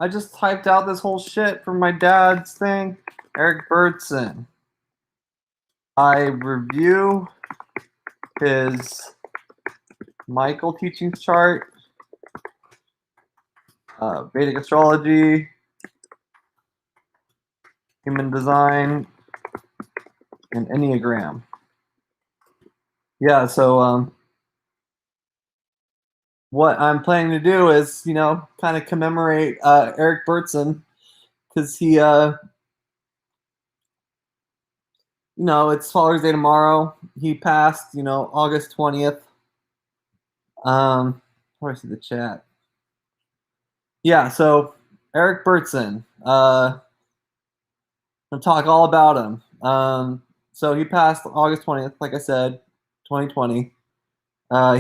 I just typed out this whole shit from my dad's thing. Eric Burtson. I review his Michael teachings chart, Vedic astrology, human design, and Enneagram. Yeah, so what I'm planning to do is, kind of commemorate Eric Burtson because it's Father's Day tomorrow. He passed, August 20th. Where do I see the chat? Yeah, so Eric Burtson. I'll talk all about him. So he passed August 20th, like I said, 2020.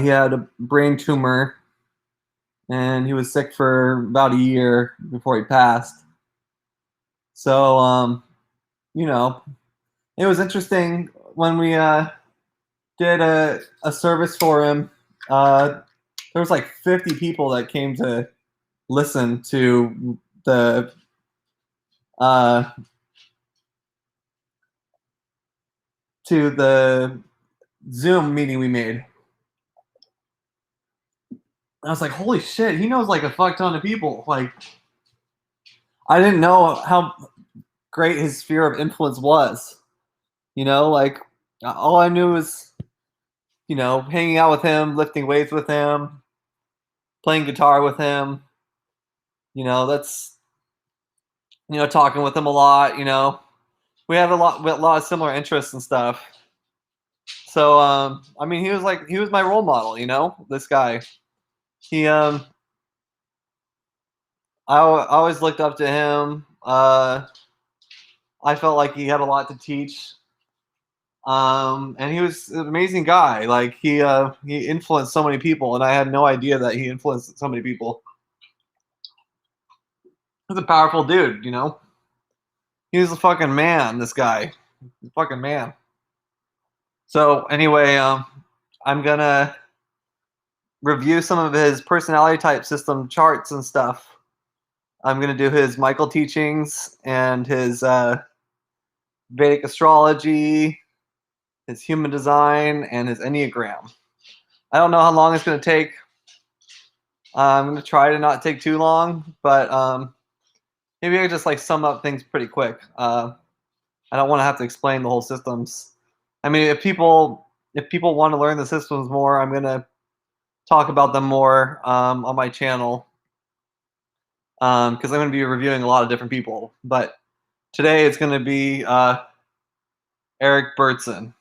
He had a brain tumor, and he was sick for about a year before he passed. So, it was interesting when we did a service for him. There was like 50 people that came to listen to uh, the Zoom meeting we made. I was like, holy shit, he knows like a fuck ton of people. Like, I didn't know how great his sphere of influence was. Like, all I knew was, hanging out with him, lifting weights with him, playing guitar with him. That's, talking with him a lot. We had a lot of similar interests and stuff. So, I mean, he was my role model. This guy. I always looked up to him. I felt like he had a lot to teach. And he was an amazing guy. Like he influenced so many people, and I had no idea that he influenced so many people. He's a powerful dude. He was a fucking man. This guy, he's a fucking man. So anyway, I'm gonna review some of his personality type system charts and stuff. I'm gonna do his Michael teachings and his Vedic astrology, his human design, and his Enneagram. I don't know how long it's going to take. I'm going to try to not take too long, but maybe I could just like sum up things pretty quick. I don't want to have to explain the whole systems. I mean, if people want to learn the systems more, I'm going to talk about them more on my channel because I'm going to be reviewing a lot of different people. But today it's going to be Eric Burtson.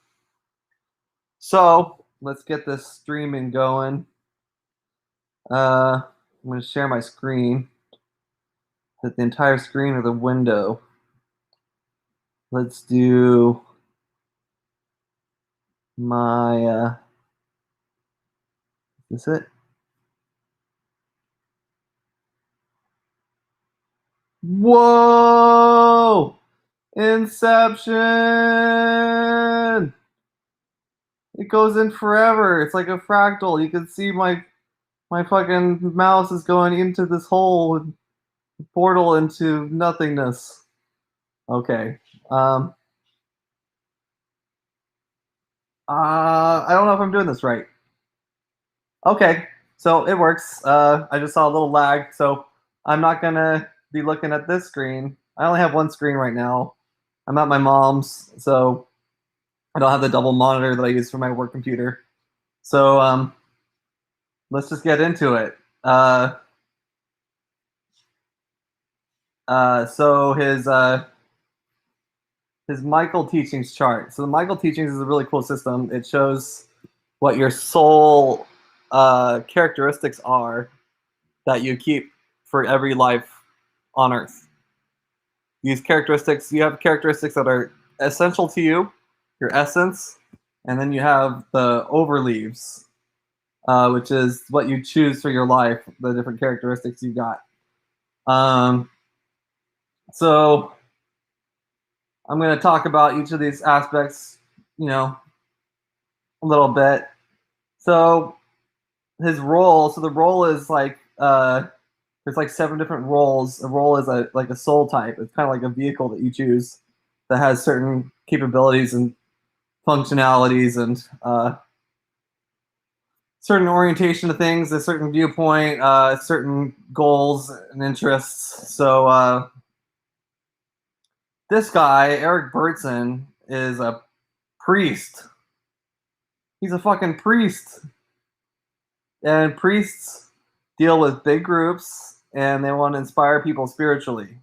So let's get this streaming going. I'm going to share my screen. Is it the entire screen or the window? Let's do my, is this it? Whoa! Inception! It goes in forever. It's like a fractal. You can see my fucking mouse is going into this hole portal into nothingness. Okay. I don't know if I'm doing this right. Okay, so it works. I just saw a little lag, so I'm not gonna be looking at this screen. I only have one screen right now. I'm at my mom's, so I don't have the double monitor that I use for my work computer. So let's just get into it. So his Michael teachings chart. So the Michael teachings is a really cool system. It shows what your soul characteristics are that you keep for every life on Earth. These characteristics, you have characteristics that are essential to you, your essence, and then you have the overleaves, which is what you choose for your life, the different characteristics you got. So I'm going to talk about each of these aspects, a little bit. So his role, so the role is like There's like 7 different roles. A role is like a soul type. It's kind of like a vehicle that you choose that has certain capabilities and functionalities and certain orientation to things, a certain viewpoint, certain goals and interests. So this guy, Eric Burtson, is a priest. He's a fucking priest. And priests deal with big groups and they want to inspire people spiritually.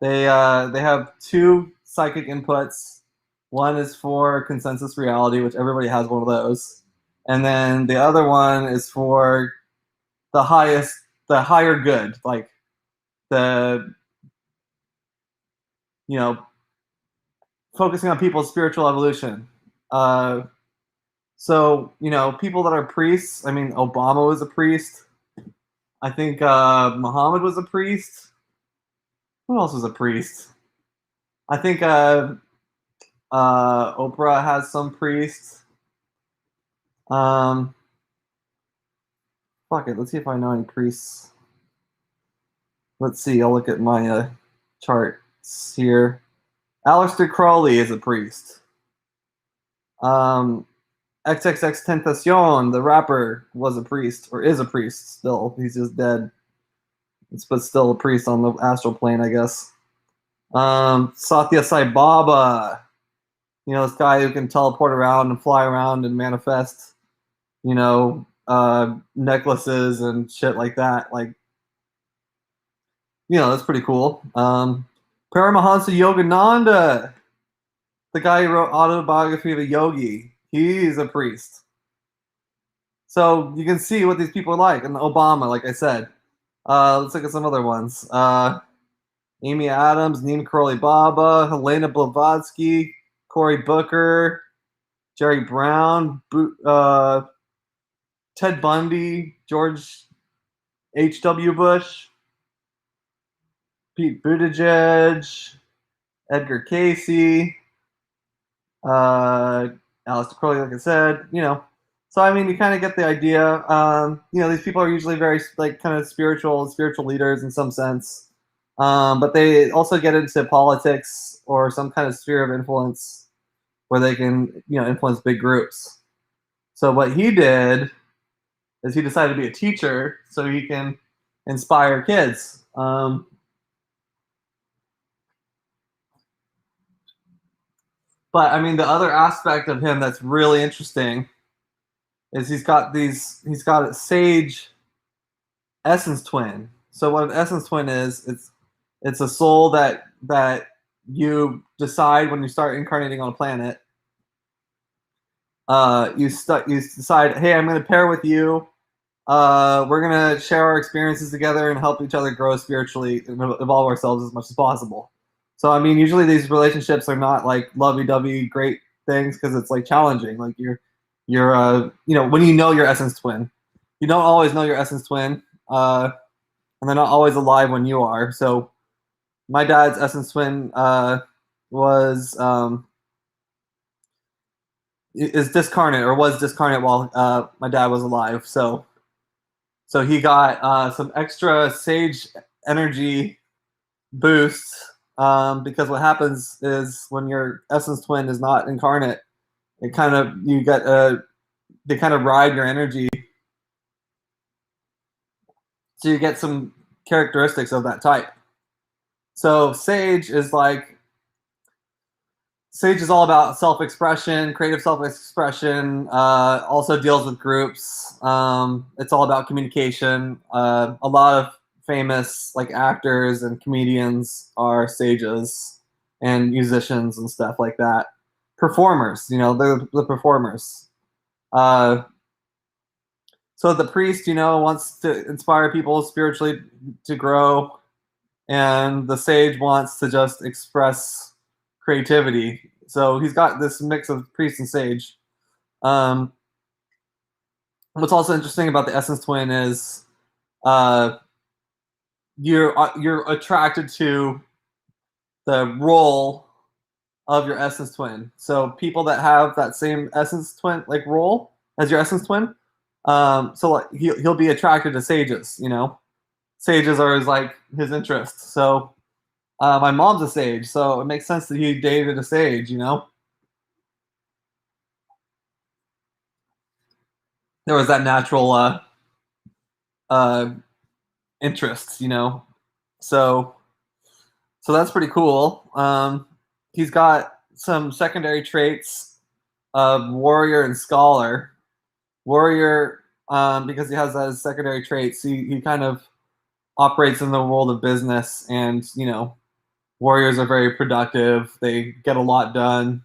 They have 2 psychic inputs. One is for consensus reality, which everybody has one of those. And then the other one is for the higher good, like the, focusing on people's spiritual evolution. So, people that are priests, I mean, Obama was a priest. I think Muhammad was a priest. Who else was a priest? I think Oprah has some priests. Fuck it. Let's see if I know any priests. Let's see. I'll look at my charts here. Aleister Crowley is a priest. XXX Tentacion, the rapper, was a priest, or is a priest still. He's just dead. But still a priest on the astral plane, I guess. Satya Sai Baba, this guy who can teleport around and fly around and manifest, necklaces and shit like that. Like, that's pretty cool. Paramahansa Yogananda, the guy who wrote Autobiography of a Yogi, he's a priest. So you can see what these people are like. And Obama, like I said. Let's look at some other ones. Amy Adams, Neem Karoli Baba, Helena Blavatsky, Cory Booker, Jerry Brown, Ted Bundy, George H.W. Bush, Pete Buttigieg, Edgar Casey, Aleister Crowley, like I said, So, I mean, you kind of get the idea. These people are usually very, like, kind of spiritual leaders in some sense. But they also get into politics or some kind of sphere of influence where they can, influence big groups. So what he did is he decided to be a teacher so he can inspire kids. But I mean, the other aspect of him that's really interesting is he's got a sage essence twin. So what an essence twin is, it's a soul that you decide when you start incarnating on a planet. You decide, hey, I'm going to pair with you. We're going to share our experiences together and help each other grow spiritually and evolve ourselves as much as possible. So, I mean, usually these relationships are not like lovey-dovey great things because it's like challenging. Like you're when you know your essence twin, you don't always know your essence twin, and they're not always alive when you are. So my dad's essence twin is discarnate or was discarnate while my dad was alive. So he got some extra sage energy boost because what happens is when your essence twin is not incarnate, they kind of ride your energy, so you get some characteristics of that type. So sage is all about self-expression, creative self-expression. Also deals with groups. It's all about communication. A lot of famous like actors and comedians are sages, and musicians and stuff like that. Performers, they're the performers. So the priest, wants to inspire people spiritually to grow, and the sage wants to just express creativity. So he's got this mix of priest and sage. What's also interesting about the essence twin is you're attracted to the role of your essence twin. So people that have that same essence twin like role as your essence twin, so like he'll be attracted to sages, sages are his interests. So my mom's a sage, so it makes sense that he dated a sage. There was that natural uh, interest. So that's pretty cool. He's got some secondary traits of warrior and scholar. Warrior, because he has those secondary traits, he kind of operates in the world of business, and warriors are very productive. They get a lot done.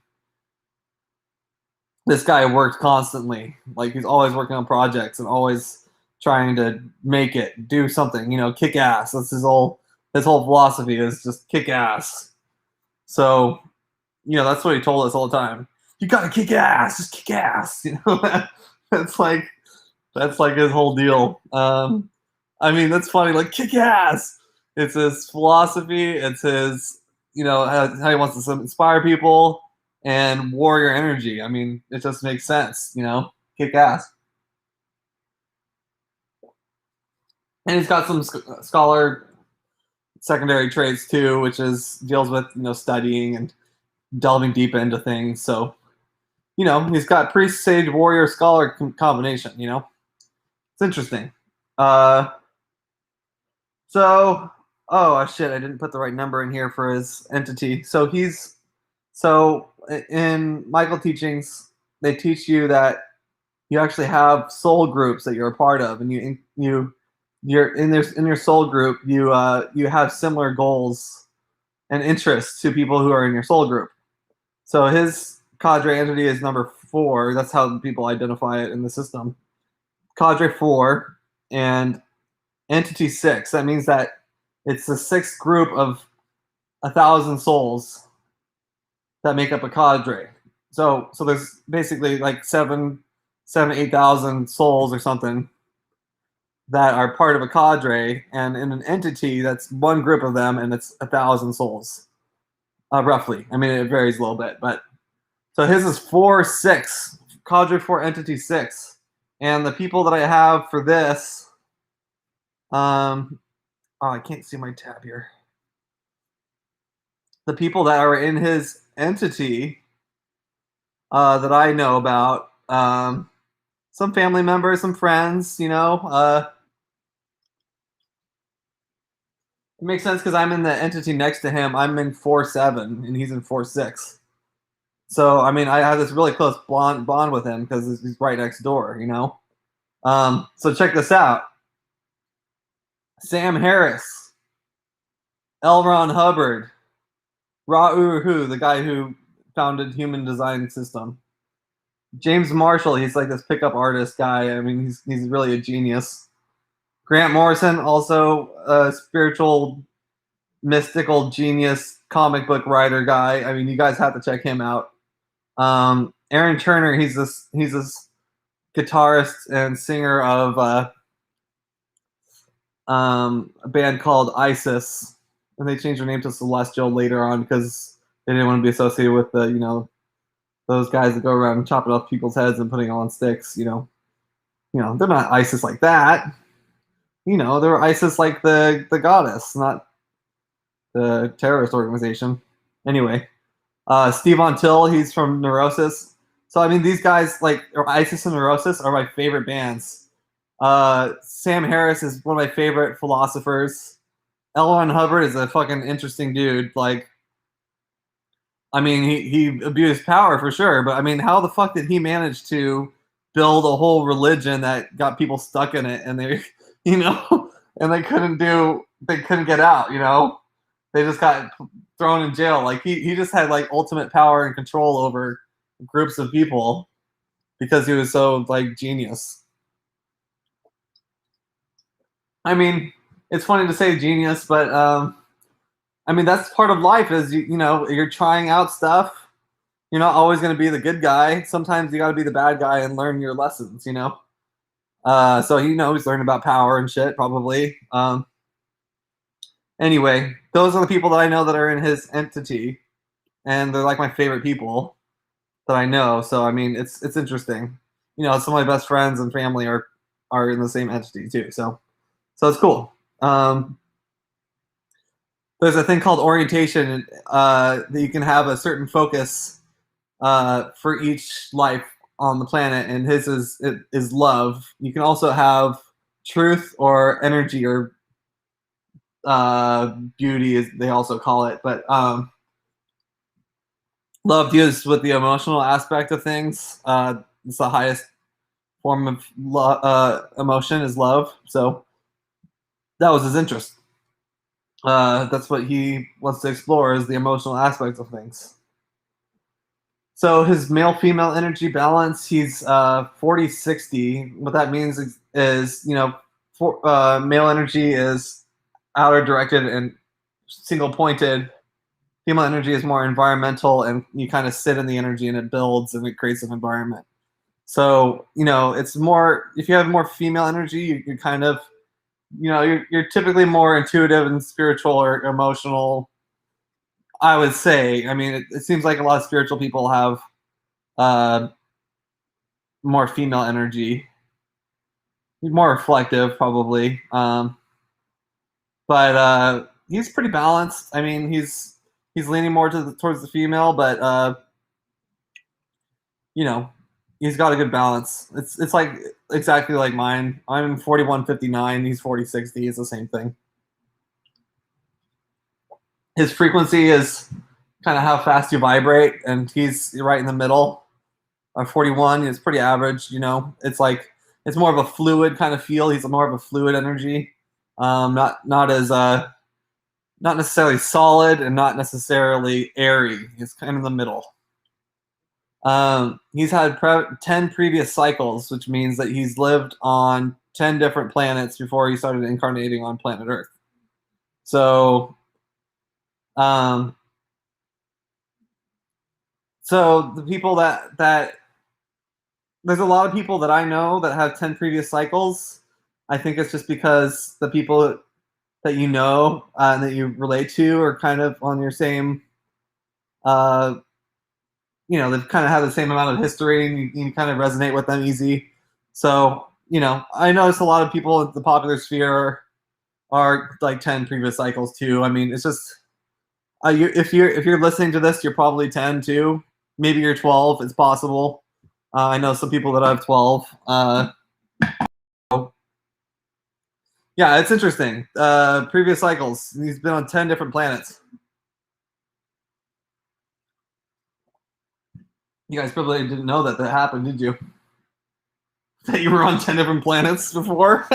This guy worked constantly. Like, he's always working on projects and always trying to make it, do something, kick ass. That's his whole philosophy is just kick ass. So, that's what he told us all the time. You gotta kick ass, just kick ass. That's like his whole deal. I mean, that's funny. Like, kick ass. It's his philosophy. It's his, how he wants to inspire people, and warrior energy. I mean, it just makes sense. Kick ass. And he's got some scholar secondary traits too, which deals with studying and delving deep into things. So he's got priest, sage, warrior, scholar combination. It's interesting. So, oh shit, I didn't put the right number in here for his entity. So in Michael teachings, they teach you that you actually have soul groups that you're a part of, and you're in your soul group. You have similar goals and interests to people who are in your soul group. So his cadre entity is number 4. That's how people identify it in the system. Cadre 4 and entity 6. That means that it's the 6th group of 1,000 souls that make up a cadre. So there's basically like 8,000 souls or something that are part of a cadre, and in an entity, that's one group of them, and it's 1,000 souls, roughly. I mean, it varies a little bit, but so his is 4-6, cadre 4, entity 6, and the people that I have for this, oh, I can't see my tab here. The people that are in his entity that I know about, some family members, some friends, it makes sense because I'm in the entity next to him. I'm in 4-7 and he's in 4-6. So, I mean, I have this really close bond with him because he's right next door, So check this out. Sam Harris, L. Ron Hubbard, Ra-Uru-Hu, the guy who founded Human Design System. James Marshall, he's like this pickup artist guy. I mean, he's really a genius. Grant Morrison, also a spiritual, mystical genius comic book writer guy. I mean, you guys have to check him out. Aaron Turner, he's this guitarist and singer of a band called Isis, and they changed their name to Celestial later on because they didn't want to be associated with the those guys that go around chopping off people's heads and putting on sticks. They're not ISIS like that. They're ISIS like the goddess, not the terrorist organization. Anyway, Steve Till, he's from Neurosis. So I mean, these guys like ISIS and Neurosis are my favorite bands. Sam Harris is one of my favorite philosophers. L. Ron Hubbard is a fucking interesting dude. Like, I mean, he abused power for sure, but I mean, how the fuck did he manage to build a whole religion that got people stuck in it, and they, and they couldn't get out, They just got thrown in jail. Like, he just had like ultimate power and control over groups of people because he was so like genius. I mean, it's funny to say genius, but I mean, that's part of life is, you're trying out stuff. You're not always going to be the good guy. Sometimes you got to be the bad guy and learn your lessons, So, he's learning about power and shit, probably. Anyway, those are the people that I know that are in his entity, and they're like my favorite people that I know. So, I mean, it's interesting. Some of my best friends and family are in the same entity too. So it's cool. There's a thing called orientation that you can have a certain focus for each life on the planet, and his is love. You can also have truth or energy or beauty, as they also call it, but love deals with the emotional aspect of things. It's the highest form of emotion is love. So that was his interest. That's what he wants to explore is the emotional aspects of things. So his male-female energy balance, he's 40-60. What that means is male energy is outer directed and single pointed. Female energy is more environmental, and you kind of sit in the energy and it builds and it creates an environment. So, it's more, if you have more female energy, you kind of, you're typically more intuitive and spiritual or emotional, I would say. I mean, it seems like a lot of spiritual people have more female energy, more reflective, probably. But he's pretty balanced. I mean, he's leaning more towards the female, but he's got a good balance. It's like exactly like mine. I'm 41-59. He's 40-60. It's the same thing. His frequency is kind of how fast you vibrate, and he's right in the middle. 41 is pretty average. It's more of a fluid kind of feel. He's more of a fluid energy, not as not necessarily solid and not necessarily airy. It's kind of in the middle. He's had 10 previous cycles, which means that he's lived on 10 different planets before he started incarnating on planet Earth. So, so the people that there's a lot of people that I know that have 10 previous cycles. I think it's just because the people that you know and that you relate to are kind of on your same they've kind of had the same amount of history, and you kind of resonate with them easy. So, I notice a lot of people in the popular sphere are like 10 previous cycles too. I mean, it's just if you're listening to this, you're probably 10 too. Maybe you're 12. It's possible. I know some people that have 12. Yeah, it's interesting. Previous cycles. He's been on 10 different planets. You guys probably didn't know that happened, did you? That you were on 10 different planets before?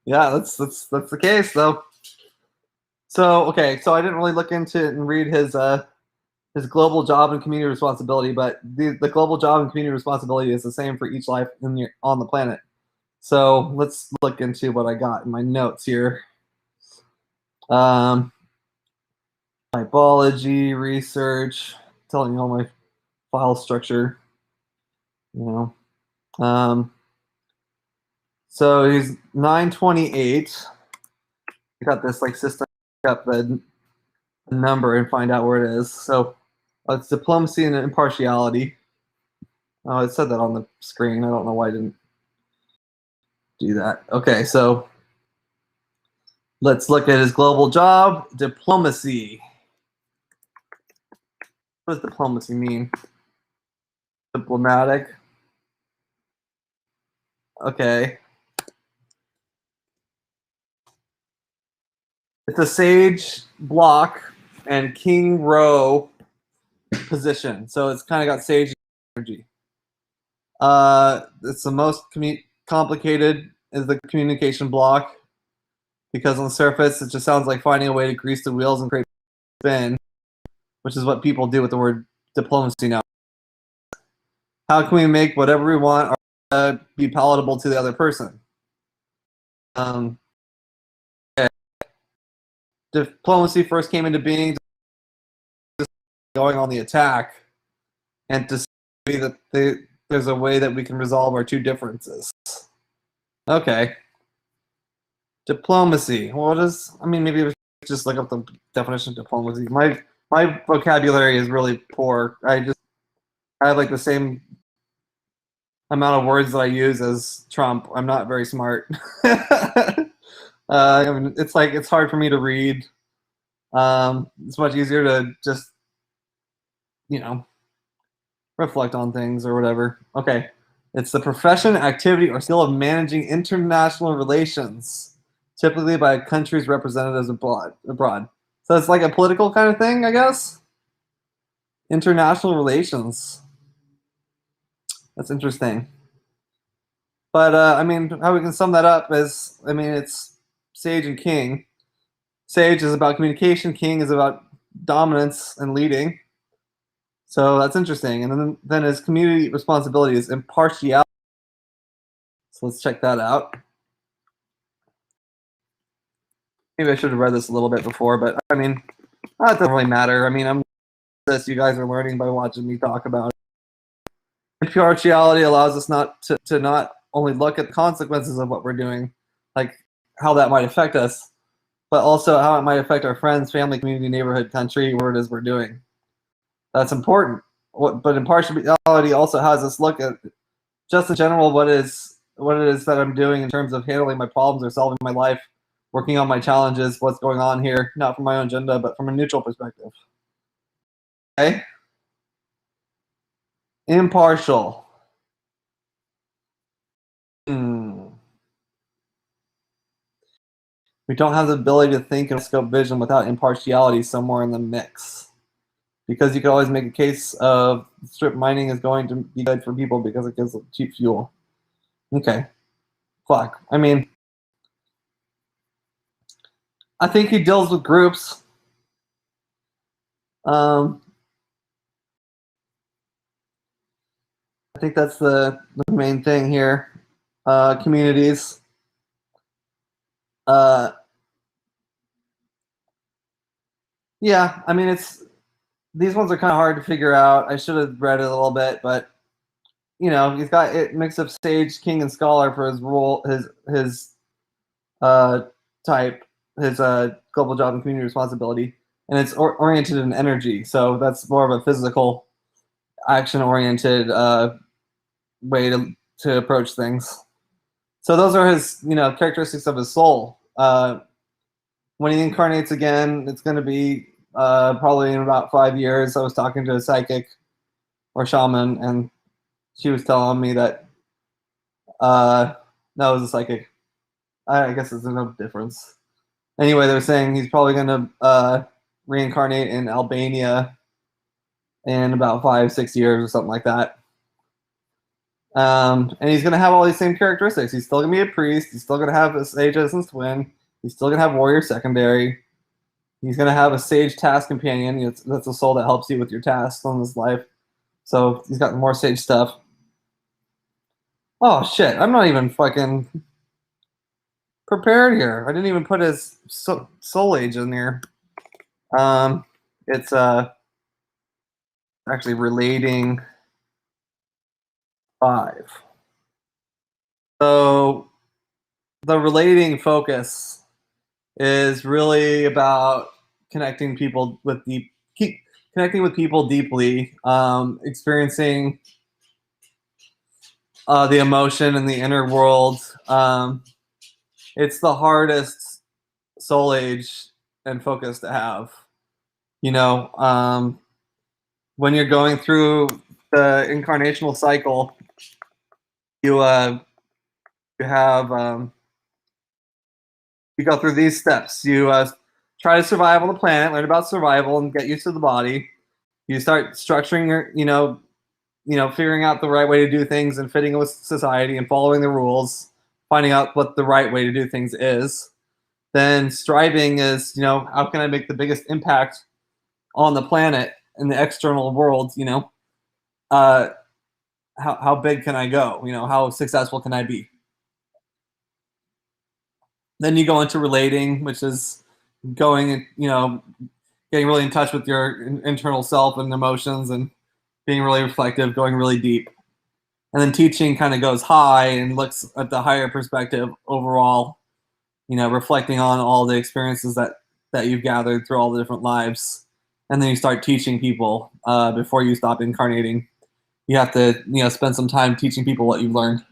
Yeah, that's the case, though. So, okay, so I didn't really look into it and read his global job and community responsibility, but the global job and community responsibility is the same for each life on the planet. So let's look into what I got in my notes here. Typology, research, telling you all my file structure. So he's 928. I got this system up the number and find out where it is. So it's diplomacy and impartiality. Oh, it said that on the screen. I don't know why I didn't do that. Okay, so let's look at his global job, diplomacy. What does diplomacy mean? Diplomatic. Okay. It's a sage block and king row position. So it's kind of got sage energy. It's the most complicated is the communication block, because on the surface it just sounds like finding a way to grease the wheels and create spin, which is what people do with the word diplomacy now. How can we make whatever we want be palatable to the other person? Okay. Diplomacy first came into being going on the attack, and to see that there's a way that we can resolve our two differences. Okay. Diplomacy. Maybe we just look up the definition of diplomacy. My vocabulary is really poor. I have the same amount of words that I use as Trump. I'm not very smart. I mean, it's like it's hard for me to read. It's much easier to just, you know, reflect on things or whatever. Okay. It's the profession, activity, or skill of managing international relations, typically by countries' representatives abroad. So it's like a political kind of thing, I guess. International relations. That's interesting. But I mean, how we can sum that up is, I mean, it's sage and king. Sage is about communication. King is about dominance and leading. So that's interesting. And then his community responsibility is impartiality. So let's check that out. Maybe I should have read this a little bit before, but I mean, that doesn't really matter. I mean, I'm this. You guys are learning by watching me talk about it. Impartiality allows us not to not only look at the consequences of what we're doing, like how that might affect us, but also how it might affect our friends, family, community, neighborhood, country, where it is we're doing. That's important. But impartiality also has us look at just in general what it is that I'm doing in terms of handling my problems or solving my life, working on my challenges, what's going on here, not from my own agenda, but from a neutral perspective. Okay? Impartial. We don't have the ability to think and scope vision without impartiality somewhere in the mix. Because you could always make a case of strip mining is going to be good for people because it gives cheap fuel. Okay. Fuck. I mean, I think he deals with groups. I think that's the main thing here. Communities. Yeah, I mean, these ones are kind of hard to figure out. I should have read it a little bit, but you know, he's got a mix of sage, king, and scholar for his role, his type, his global job and community responsibility, and it's oriented in energy. So that's more of a physical, action-oriented way to approach things. So those are his, characteristics of his soul. When he incarnates again, it's going to be probably in about 5 years. I was talking to a psychic or shaman, and she was telling me that no, it was a psychic. I guess there's no difference. Anyway, they're saying he's probably going to reincarnate in Albania in about 5-6 years or something like that. And he's going to have all these same characteristics. He's still going to be a priest. He's still going to have a sage as his twin. He's still going to have warrior secondary. He's going to have a sage task companion. That's a soul that helps you with your tasks on this life. So he's got more sage stuff. Oh, shit. I'm not even fucking prepared here. I didn't even put his soul age in here. It's actually relating 5. So the relating focus is really about connecting with people deeply, experiencing the emotion in the inner world. It's the hardest soul age and focus to have. When you're going through the incarnational cycle, you have you go through these steps. You try to survive on the planet, learn about survival, and get used to the body. You start structuring your, figuring out the right way to do things and fitting with society and following the rules, finding out what the right way to do things is. Then striving is, how can I make the biggest impact on the planet in the external world? How big can I go? How successful can I be? Then you go into relating, which is going, getting really in touch with your internal self and emotions and being really reflective, going really deep. And then teaching kind of goes high and looks at the higher perspective overall, reflecting on all the experiences that you've gathered through all the different lives. And then you start teaching people before you stop incarnating. You have to, spend some time teaching people what you've learned.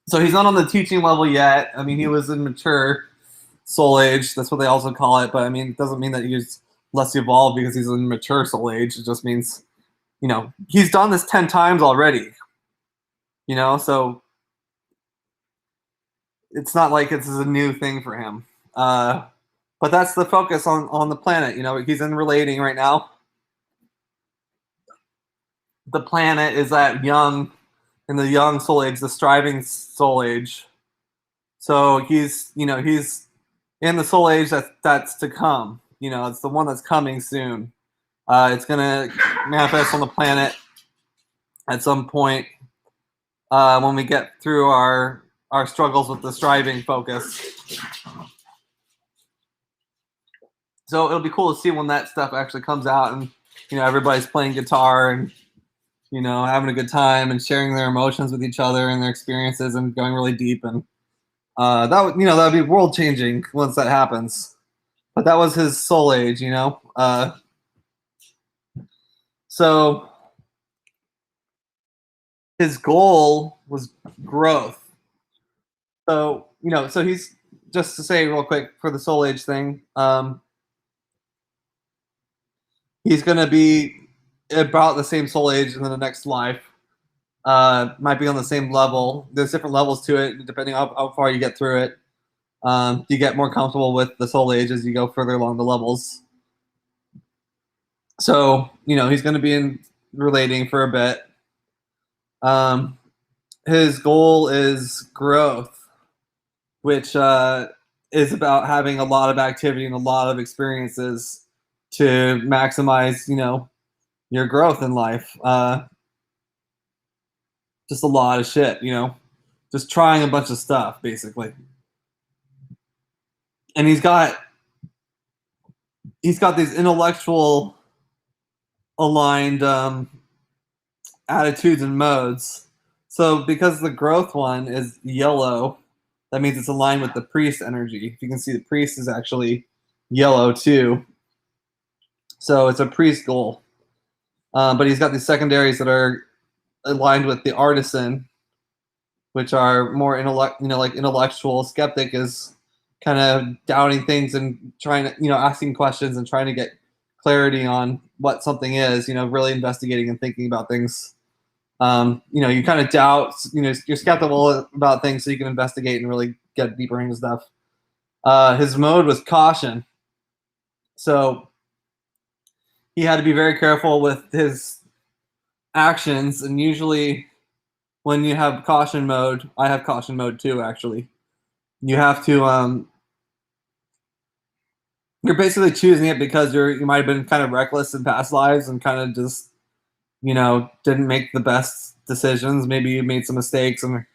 So he's not on the teaching level yet. I mean, he was in mature soul age. That's what they also call it. But I mean, it doesn't mean that he's less evolved because he's in mature soul age. It just means, he's done this 10 times already. So it's not like this is a new thing for him. But that's the focus on the planet. He's in relating right now. The planet is in the young soul age, the striving soul age. So he's in the soul age that's to come. It's the one that's coming soon. It's gonna manifest on the planet at some point when we get through our struggles with the striving focus. So it'll be cool to see when that stuff actually comes out, and everybody's playing guitar and having a good time and sharing their emotions with each other and their experiences and going really deep. And that'd be world changing once that happens. But that was his soul age. So his goal was growth. So so he's, just to say real quick for the soul age thing, he's going to be about the same soul age in the next life. Might be on the same level. There's different levels to it depending on how far you get through it. You get more comfortable with the soul age as you go further along the levels. So he's going to be in relating for a bit. His goal is growth, which is about having a lot of activity and a lot of experiences to maximize your growth in life. Just a lot of shit, just trying a bunch of stuff basically. And he's got these intellectual aligned attitudes and modes. So because the growth one is yellow, that means it's aligned with the priest energy. If you can see, the priest is actually yellow too. So it's a priest goal. But he's got these secondaries that are aligned with the artisan, which are more like intellectual. Skeptic is kind of doubting things and trying to, asking questions and trying to get clarity on what something is, really investigating and thinking about things. You kind of doubt, you're skeptical about things so you can investigate and really get deeper into stuff. His mode was caution. So he had to be very careful with his actions. And usually when you have caution mode, I have caution mode too, actually. You have to, you're basically choosing it because you might have been kind of reckless in past lives and kind of just, didn't make the best decisions. Maybe you made some mistakes and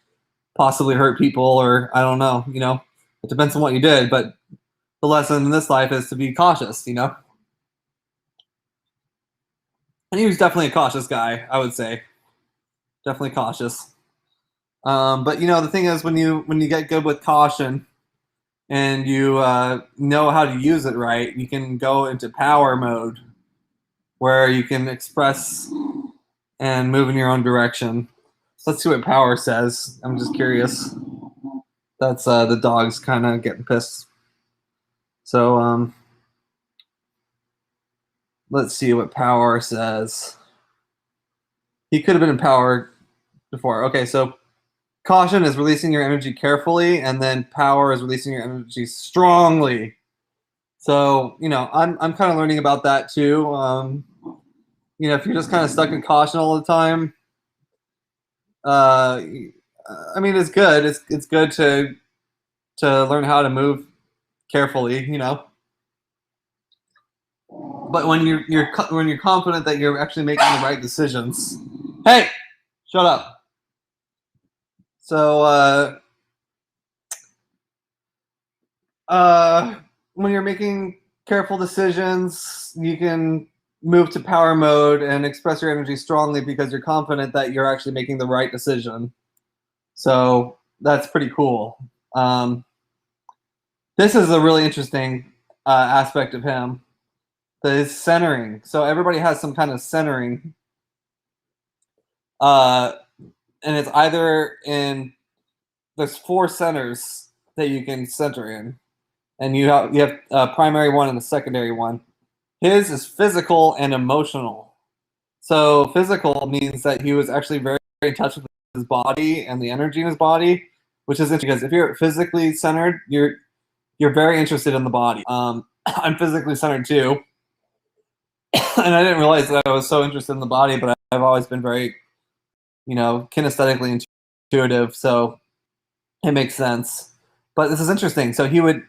possibly hurt people, or I don't know, it depends on what you did. But the lesson in this life is to be cautious, And he was definitely a cautious guy, I would say. Definitely cautious. But the thing is, when you get good with caution and you know how to use it right, you can go into power mode where you can express and move in your own direction. So let's see what power says. I'm just curious. That's the dog's kind of getting pissed. So let's see what power says. He could have been in power before. Okay, so caution is releasing your energy carefully, and then power is releasing your energy strongly. So I'm kind of learning about that too. If you're just kind of stuck in caution all the time, I mean, it's good. It's good to learn how to move carefully, But when you're confident that you're actually making the right decisions, hey, shut up. So when you're making careful decisions, you can move to power mode and express your energy strongly because you're confident that you're actually making the right decision. So that's pretty cool. This is a really interesting aspect of him. His centering. So everybody has some kind of centering. And it's either in there's 4 centers that you can center in, and you have a primary one and a secondary one. His is physical and emotional. So physical means that he was actually very, very in touch with his body and the energy in his body, which is interesting because if you're physically centered, you're very interested in the body. I'm physically centered too, and I didn't realize that I was so interested in the body, but I've always been very, kinesthetically intuitive, so it makes sense. But this is interesting. So he would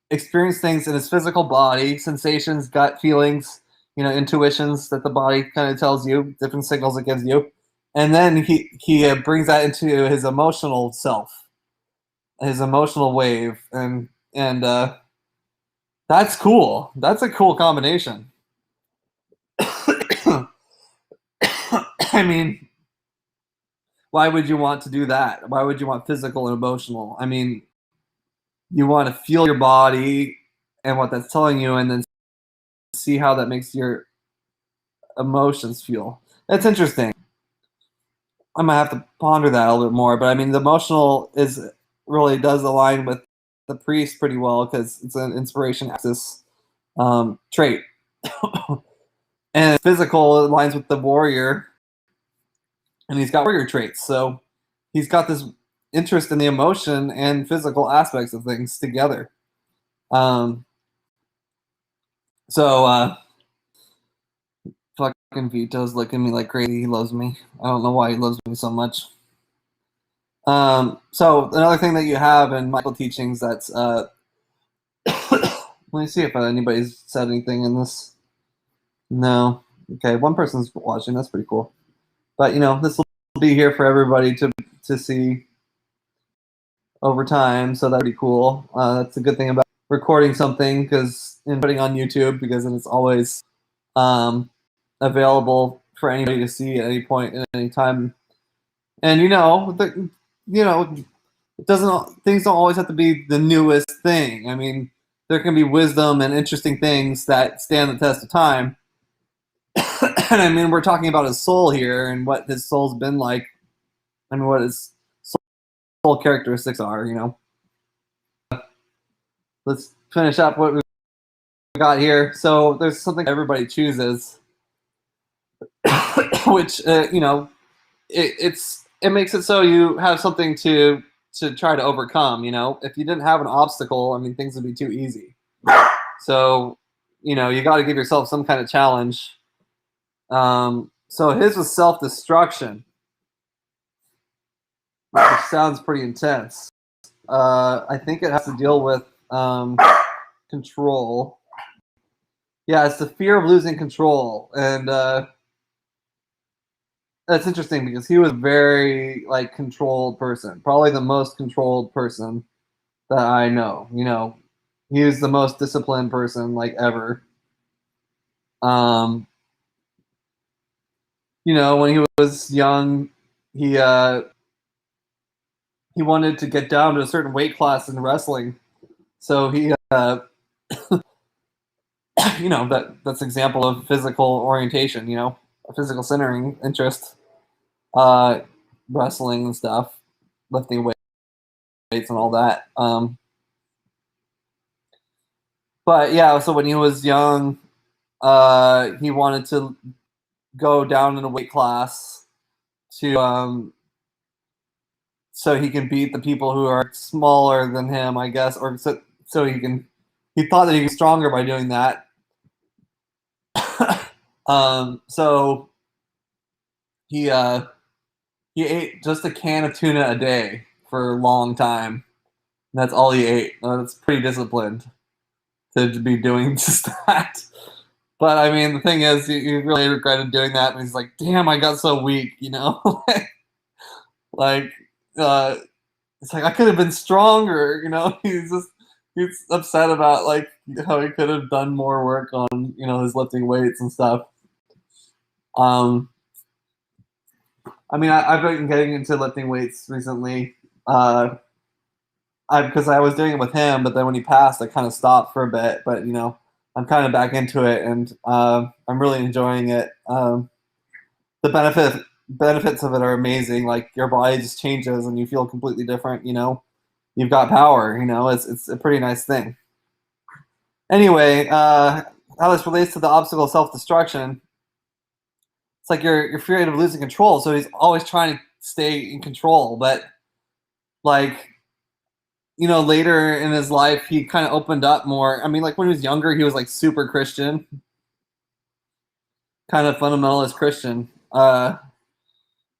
experience things in his physical body, sensations, gut feelings, intuitions that the body kind of tells you, different signals it gives you, and then he brings that into his emotional self, his emotional wave, and that's cool. That's a cool combination. I mean, why would you want to do that? Why would you want physical and emotional? I mean, you want to feel your body and what that's telling you, and then see how that makes your emotions feel. That's interesting. I might have to ponder that a little bit more, but I mean, the emotional is really does align with the priest pretty well because it's an inspiration axis trait, and physical aligns with the warrior, and he's got warrior traits, so he's got this interest in the emotion and physical aspects of things together. Um, so fucking Vito's looking at me like crazy. He loves me. I don't know why he loves me so much. So another thing that you have in Michael teachings that's let me see if anybody's said anything in this. No. Okay, one person's watching. That's pretty cool. But this will be here for everybody to see over time, so that'd be cool. That's a good thing about recording something and putting on YouTube, because then it's always available for anybody to see at any point at any time. And it doesn't. Things don't always have to be the newest thing. I mean, there can be wisdom and interesting things that stand the test of time. And I mean, we're talking about his soul here and what his soul's been like. I mean, what his soul characteristics are. Let's finish up what we got here. So there's something everybody chooses, which it makes it so you have something to try to overcome. If you didn't have an obstacle, I mean, things would be too easy. So you got to give yourself some kind of challenge. So his was self-destruction, which sounds pretty intense. I think it has to deal with control. Yeah, it's the fear of losing control, and that's interesting because he was a very controlled person, probably the most controlled person that I know. He was the most disciplined person ever. When he was young, he wanted to get down to a certain weight class in wrestling, so he that's an example of physical orientation, a physical centering interest, wrestling and stuff, lifting weights and all that. But yeah, so when he was young, he wanted to go down in a weight class to so he can beat the people who are smaller than him, I guess, or so he thought that he was stronger by doing that. So he ate just a can of tuna a day for a long time. That's all he ate. That's pretty disciplined to be doing just that. But I mean, the thing is, he really regretted doing that, and he's like, "Damn, I got so weak," like, it's like I could have been stronger. He's upset about how he could have done more work on his lifting weights and stuff. I mean, I've been getting into lifting weights recently. Because I was doing it with him, but then when he passed, I kind of stopped for a bit. But I'm kind of back into it, and I'm really enjoying it. The benefit benefits of it are amazing. Like your body just changes and you feel completely different. You've got power. It's a pretty nice thing. Anyway, how this relates to the obstacle of self-destruction. It's like you're afraid of losing control, so he's always trying to stay in control. But like, later in his life, he kind of opened up more. I mean, like when he was younger, he was like super Christian, kind of fundamentalist Christian. But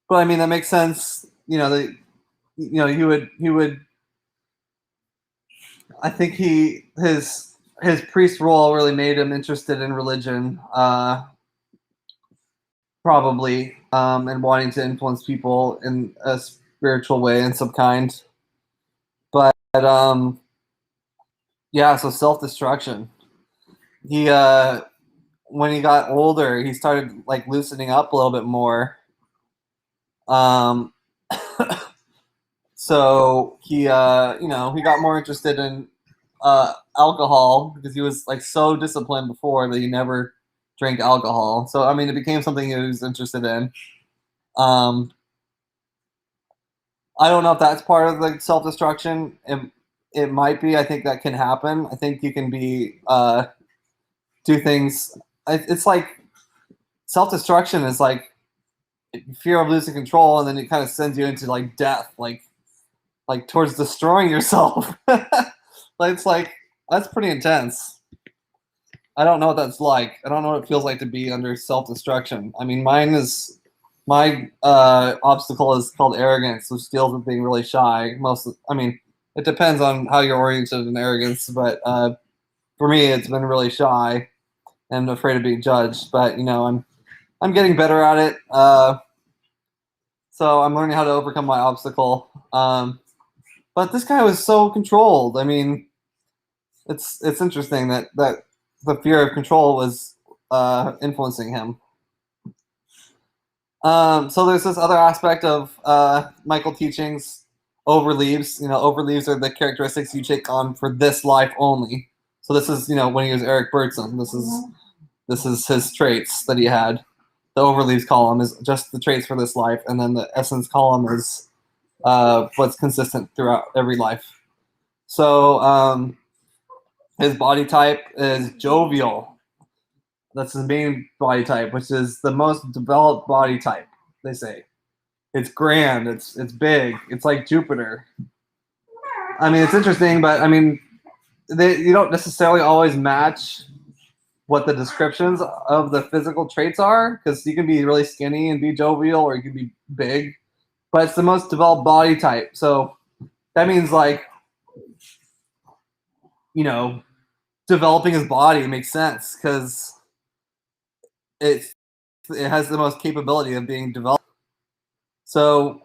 I mean, that makes sense. He would. I think his priest role really made him interested in religion. Probably, and wanting to influence people in a spiritual way in some kind. But yeah, so self-destruction. He when he got older, he started like loosening up a little bit more. So he got more interested in alcohol because he was like so disciplined before that he never drank alcohol. So I mean, it became something he was interested in. I don't know if that's part of the self-destruction. It might be. I think that can happen. I think you can be do things. It's like self-destruction is like fear of losing control, and then it kind of sends you into like death, like towards destroying yourself. It's like that's pretty intense. I don't know what that's like. I don't know what it feels like to be under self-destruction. I mean, my obstacle is called arrogance, which deals with being really shy. It depends on how you're oriented in arrogance, but for me, it's been really shy and afraid of being judged. But I'm getting better at it. So I'm learning how to overcome my obstacle. But this guy was so controlled. I mean, it's interesting that the fear of control was influencing him. So there's this other aspect of Michael teachings, overleaves. Overleaves are the characteristics you take on for this life only. So this is, when he was Eric Burtson, this is his traits that he had. The overleaves column is just the traits for this life, and then the essence column is what's consistent throughout every life. So his body type is jovial. That's his main body type, which is the most developed body type, they say. It's grand, it's big, it's like Jupiter. I mean, it's interesting, but I mean, you don't necessarily always match what the descriptions of the physical traits are, because you can be really skinny and be jovial, or you can be big, but it's the most developed body type. So that means like, developing his body makes sense because it has the most capability of being developed. So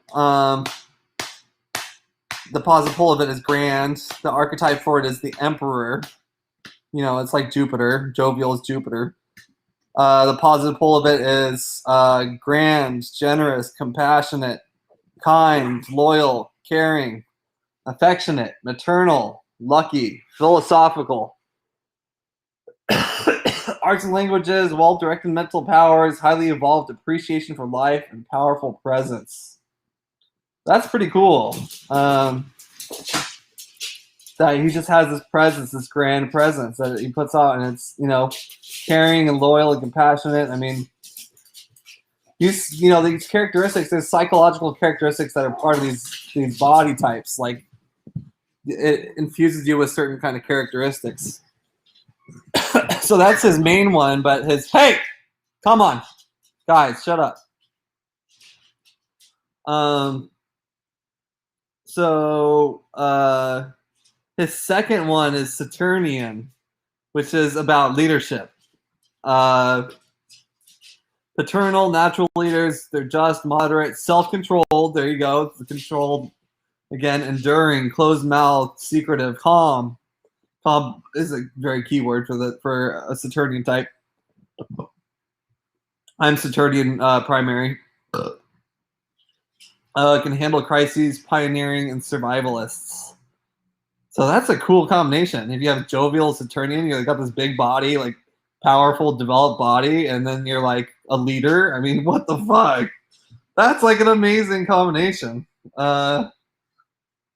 the positive pole of it is grand. The archetype for it is the emperor. It's like Jupiter. Jovial is Jupiter. The positive pole of it is grand, generous, compassionate, kind, loyal, caring, affectionate, maternal, lucky, philosophical. Arts and languages, well-directed mental powers, highly evolved appreciation for life, and powerful presence. That's pretty cool. That he just has this presence, this grand presence that he puts out, and it's caring and loyal and compassionate. I mean, these characteristics, there's psychological characteristics that are part of these body types. Like it infuses you with certain kind of characteristics. So that's his main one, but hey, come on, guys, shut up. So his second one is Saturnian, which is about leadership. Paternal, natural leaders, they're just, moderate, self-controlled. There you go. It's the controlled. Again, enduring, closed-mouthed, secretive, calm. Calm is a very key word for a Saturnian type. I'm Saturnian primary. Can handle crises, pioneering, and survivalists. So that's a cool combination. If you have jovial Saturnian, you got this big body, like powerful, developed body, and then you're like a leader. I mean, what the fuck? That's like an amazing combination.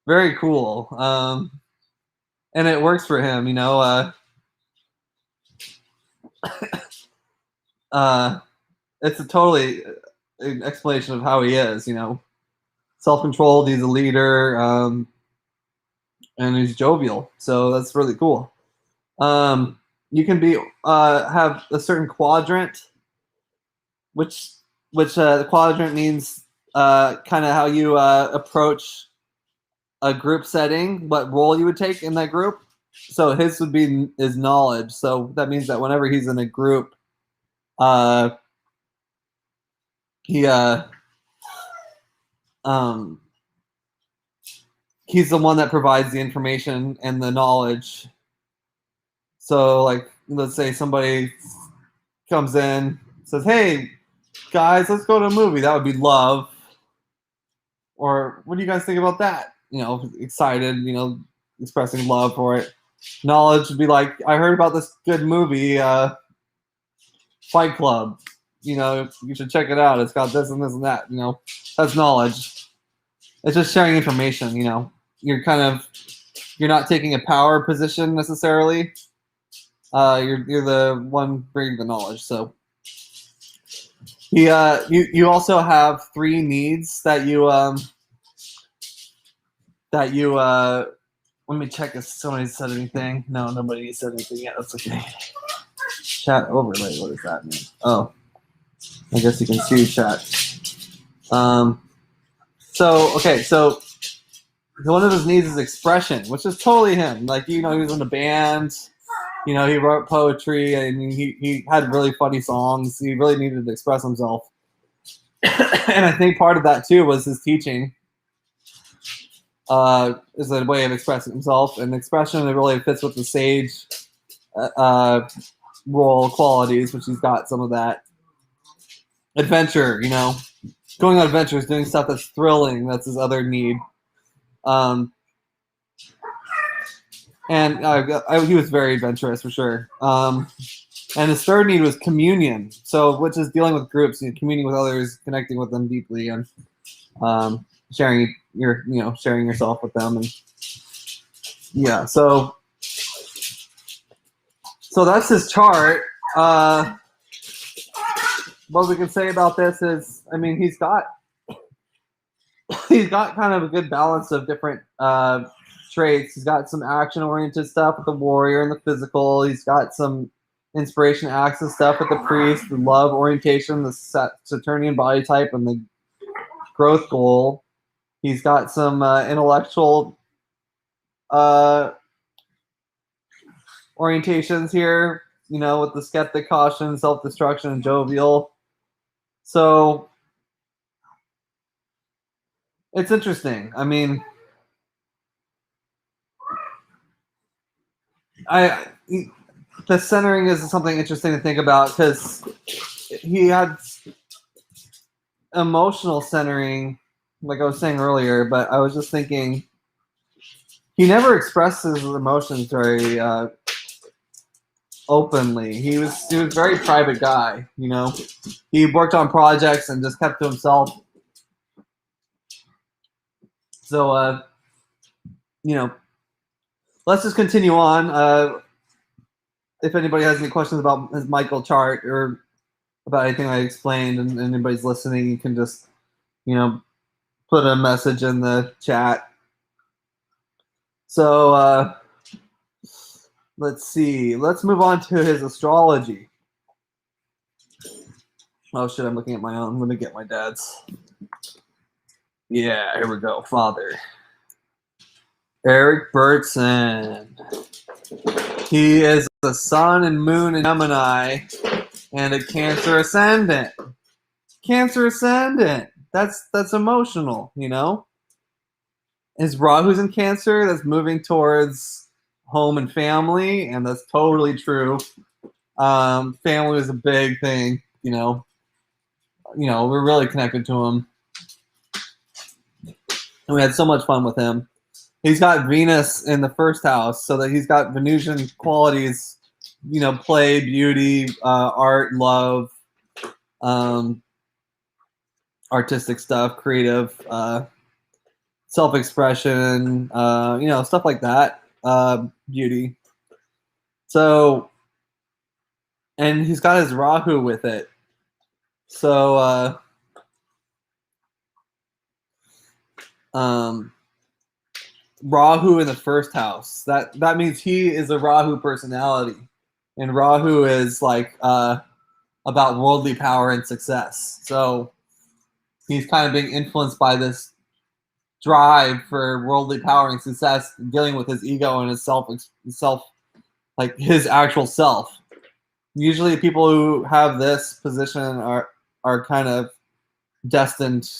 Very cool. And it works for him, you know. It's a totally an explanation of how he is, you know. Self-controlled, he's a leader, and he's jovial. So that's really cool. You can be have a certain quadrant, which the quadrant means kind of how you approach a group setting, what role you would take in that group. So his would be his knowledge. So that means that whenever he's in a group, he um, he's the one that provides the information and the knowledge. So, like, let's say somebody comes in, says, "Hey, guys, let's go to a movie." That would be love. Or, what do you guys think about that? You know, excited, you know, expressing love for it. Knowledge would be like, "I heard about this good movie, Fight Club. You know, you should check it out. It's got this and this and that." You know, that's knowledge. It's just sharing information. You know, you're not taking a power position necessarily. You're the one bringing the knowledge. So you also have 3 needs that you let me check if somebody said anything. No, nobody said anything yet. That's okay. Chat overlay. What does that mean? Oh, I guess you can see chat. So one of his needs is expression, which is totally him. Like, you know, he was in a band. You know, he wrote poetry and he had really funny songs. He really needed to express himself. And I think part of that too was his teaching. Is a way of expressing himself, and expression, it really fits with the sage role qualities, which he's got some of that. Adventure, you know, going on adventures, doing stuff that's thrilling. That's his other need. And he was very adventurous for sure. And his third need was communion, so which is dealing with groups, you know, communing with others, connecting with them deeply, and sharing yourself with them, and yeah. So that's his chart. What we can say about this is, I mean, he's got kind of a good balance of different traits. He's got some action-oriented stuff with the warrior and the physical. He's got some inspiration access stuff with the priest, the love orientation, the Saturnian body type, and the growth goal. He's got some intellectual orientations here, you know, with the skeptic, caution, self-destruction, and jovial. So it's interesting. I mean, the centering is something interesting to think about, because he had emotional centering, like I was saying earlier, but I was just thinking he never expresses his emotions very openly. He was a very private guy, you know. He worked on projects and just kept to himself. So you know, let's just continue on. If anybody has any questions about his Michael chart or about anything I explained, and anybody's listening, you can just, you know, put a message in the chat. So let's see. Let's move on to his astrology. Oh shit, I'm looking at my own. Let me get my dad's. Yeah, here we go. Father. Eric Burtson. He is the sun and moon in Gemini and a Cancer ascendant. Cancer ascendant. That's emotional, you know? His Rahu's in Cancer, that's moving towards home and family, and that's totally true. Family is a big thing, you know. You know, we're really connected to him. And we had so much fun with him. He's got Venus in the first house, so that he's got Venusian qualities, you know, play, beauty, art, love, artistic stuff, creative, self-expression, stuff like that, beauty. So, and he's got his Rahu with it. So, Rahu in the first house. That means he is a Rahu personality, and Rahu is like about worldly power and success. So he's kind of being influenced by this drive for worldly power and success, dealing with his ego and his self, like his actual self. Usually, people who have this position are kind of destined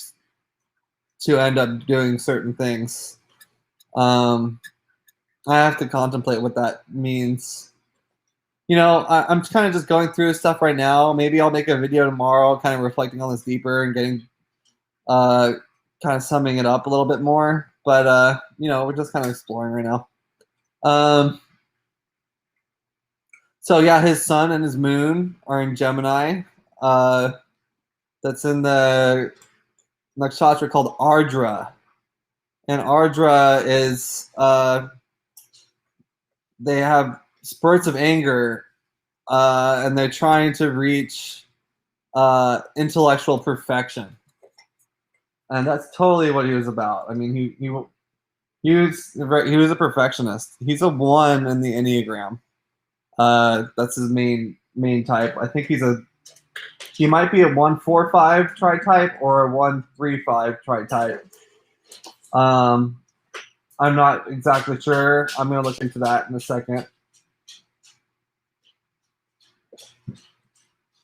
to end up doing certain things. I have to contemplate what that means. I'm kind of just going through stuff right now. Maybe I'll make a video tomorrow, kind of reflecting on this deeper and getting, kind of summing it up a little bit more. But we're just kind of exploring right now. So yeah, his sun and his moon are in Gemini. That's in the nakshatra called Ardra, and Ardra is they have spurts of anger, and they're trying to reach intellectual perfection, and that's totally what he was about. I mean, he was a perfectionist. He's a 1 in the Enneagram. That's his main type. I think he might be a 1-4-5 tri-type or a 1-3-5 tri-type. I'm not exactly sure. I'm going to look into that in a second.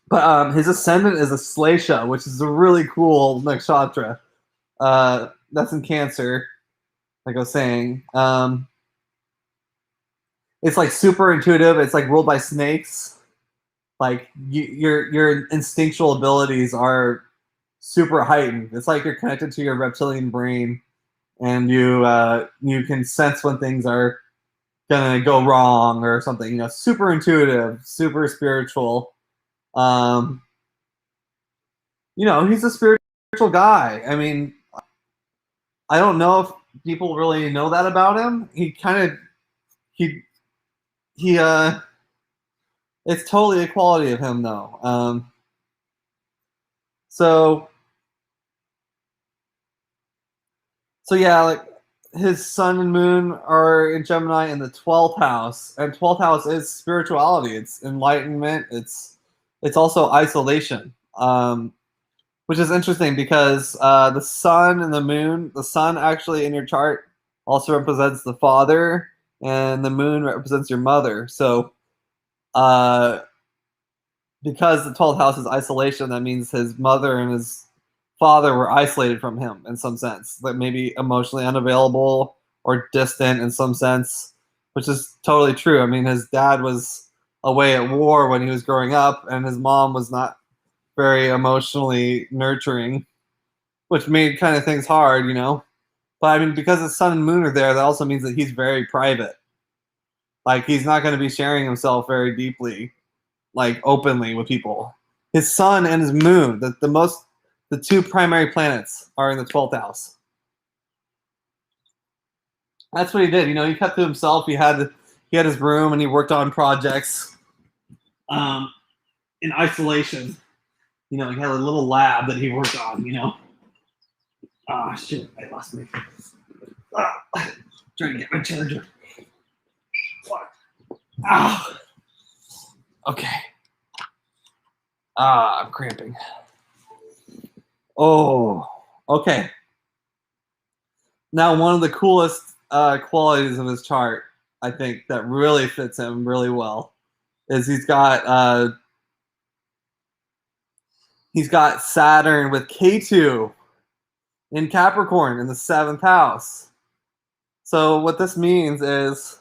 But his ascendant is a Slasha, which is a really cool nakshatra. That's in Cancer, like I was saying. It's like super intuitive. It's like ruled by snakes. Like your instinctual abilities are super heightened. It's like you're connected to your reptilian brain, and you can sense when things are gonna go wrong or something. Super intuitive, super spiritual. He's a spiritual guy. I mean, I don't know if people really know that about him. It's totally a quality of him, though. So yeah, like his sun and moon are in Gemini in the 12th house, and 12th house is spirituality. It's enlightenment. It's also isolation, which is interesting because the sun and the moon, the sun actually in your chart also represents the father, and the moon represents your mother. So because the 12th house is isolation, that means his mother and his father were isolated from him in some sense, like maybe emotionally unavailable or distant in some sense, which is totally true. I mean, his dad was away at war when he was growing up, and his mom was not very emotionally nurturing, which made kind of things hard, But I mean, because his sun and moon are there, that also means that he's very private. Like, he's not going to be sharing himself very deeply, like openly with people. His sun and his moon, the two primary planets, are in the 12th house. That's what he did. He kept to himself. He had his room, and he worked on projects in isolation. He had a little lab that he worked on. Ah, shit! I lost my. Trying to get my charger. Ah. Okay. I'm cramping. Oh, okay. Now, one of the coolest qualities of his chart, I think, that really fits him really well, is he's got Saturn with K2 in Capricorn in the 7th house. So what this means is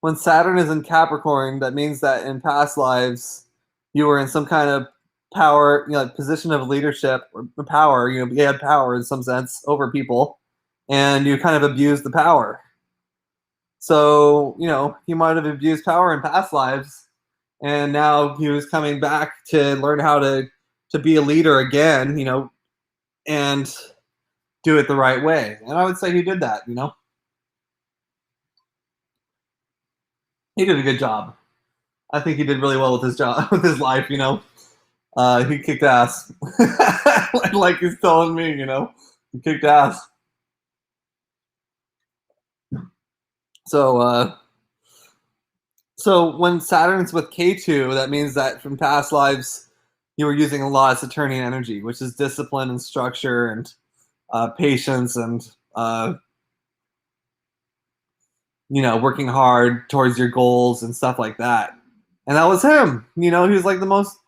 when Saturn is in Capricorn, that means that in past lives you were in some kind of power, position of leadership or power. You had power in some sense over people, and you kind of abused the power. So he might have abused power in past lives, and now he was coming back to learn how to be a leader again. and do it the right way. And I would say he did that, you know? He did a good job. I think he did really well with his job, with his life, you know? He kicked ass. Like he's telling me, you know? He kicked ass. So, so when Saturn's with K2, that means that from past lives, you were using a lot of Saturnian energy, which is discipline and structure and patience and you know, working hard towards your goals and stuff like that. And that was him. You know, he was like the most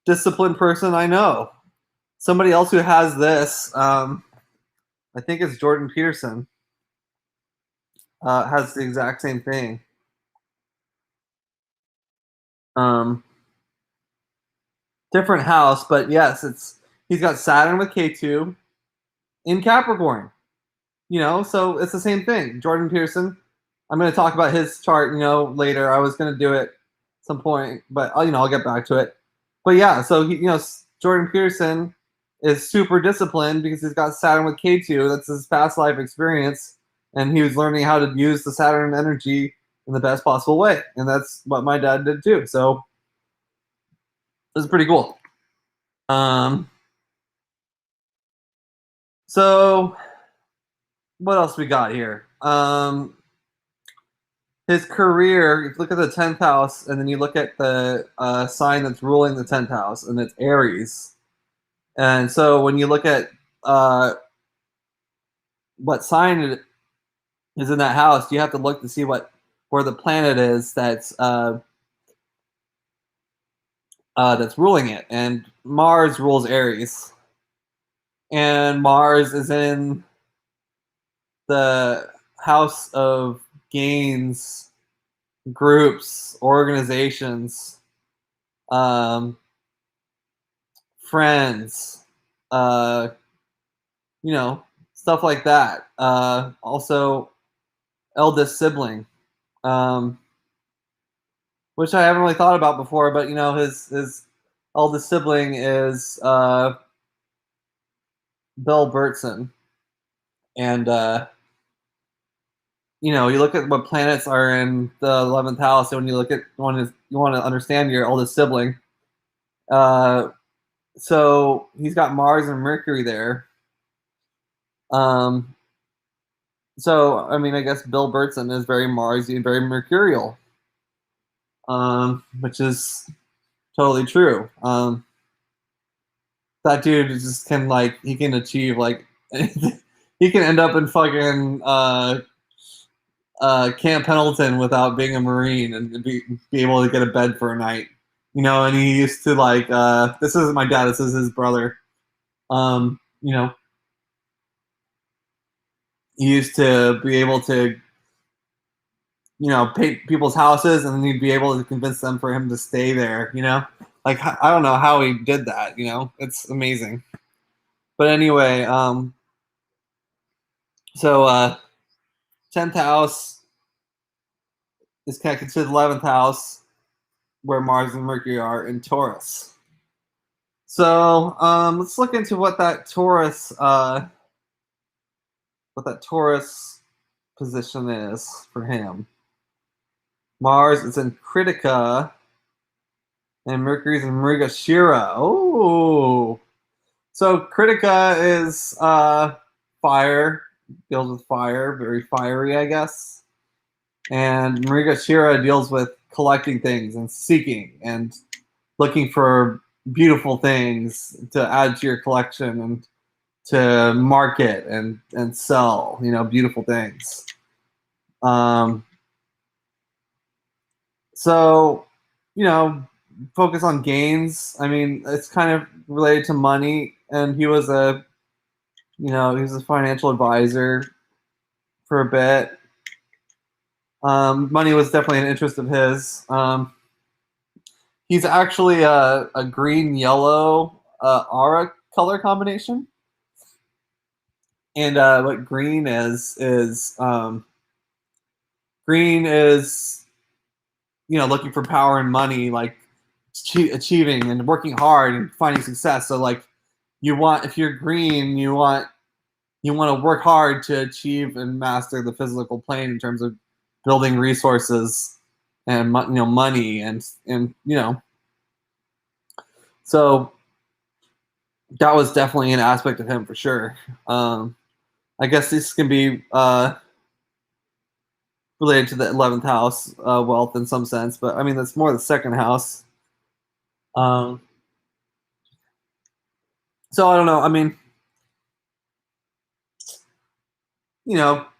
disciplined person I know. Somebody else who has this, I think it's Jordan Peterson, has the exact same thing. Um, Different house, but yes, he's got Saturn with K2 in Capricorn. You know, so it's the same thing. Jordan Peterson. I'm going to talk about his chart, you know, later. I was going to do it some point, but I'll get back to it. But yeah, so Jordan Peterson is super disciplined because he's got Saturn with K2. That's his past life experience, and he was learning how to use the Saturn energy in the best possible way, and that's what my dad did too. So this is pretty cool. So what else we got here? His career, you look at the 10th house, and then you look at the sign that's ruling the 10th house, and it's Aries. And so when you look at what sign it is in that house, you have to look to see where the planet is that's ruling it. And Mars rules Aries. And Mars is in the house of gains, groups, organizations, friends, stuff like that. Also, eldest sibling, which I haven't really thought about before, but his eldest sibling is Bill Burtson, and you look at what planets are in the 11th house, and when you look at you want to understand your oldest sibling. So he's got Mars and Mercury there. So I mean, I guess Bill Burtson is very Marsy and very mercurial, which is totally true. That dude just can he can achieve he can end up in fucking Camp Pendleton without being a Marine and be able to get a bed for a night. And he used to this isn't my dad, this is his brother. He used to be able to, paint people's houses, and then he'd be able to convince them for him to stay there, I don't know how he did that, it's amazing. But anyway, so 10th house is connected to the 11th house, where Mars and Mercury are in Taurus. So let's look into what that Taurus position is for him. Mars is in Kritika, and Mercury's in Mrigashira. Oh, so Kritika is fire, deals with fire, very fiery, I guess. And Mrigashira deals with collecting things and seeking and looking for beautiful things to add to your collection and to market and sell, beautiful things. So, focus on gains. I mean, it's kind of related to money, and he was a financial advisor for a bit. Money was definitely an interest of his. He's actually a green-yellow aura color combination. And what green is green is, looking for power and money, like achieving and working hard and finding success. So if you're green, you want to work hard to achieve and master the physical plane in terms of building resources and money and so that was definitely an aspect of him for sure. I guess this can be related to the 11th house wealth in some sense, but I mean that's more the second house. Um, so I don't know. I mean,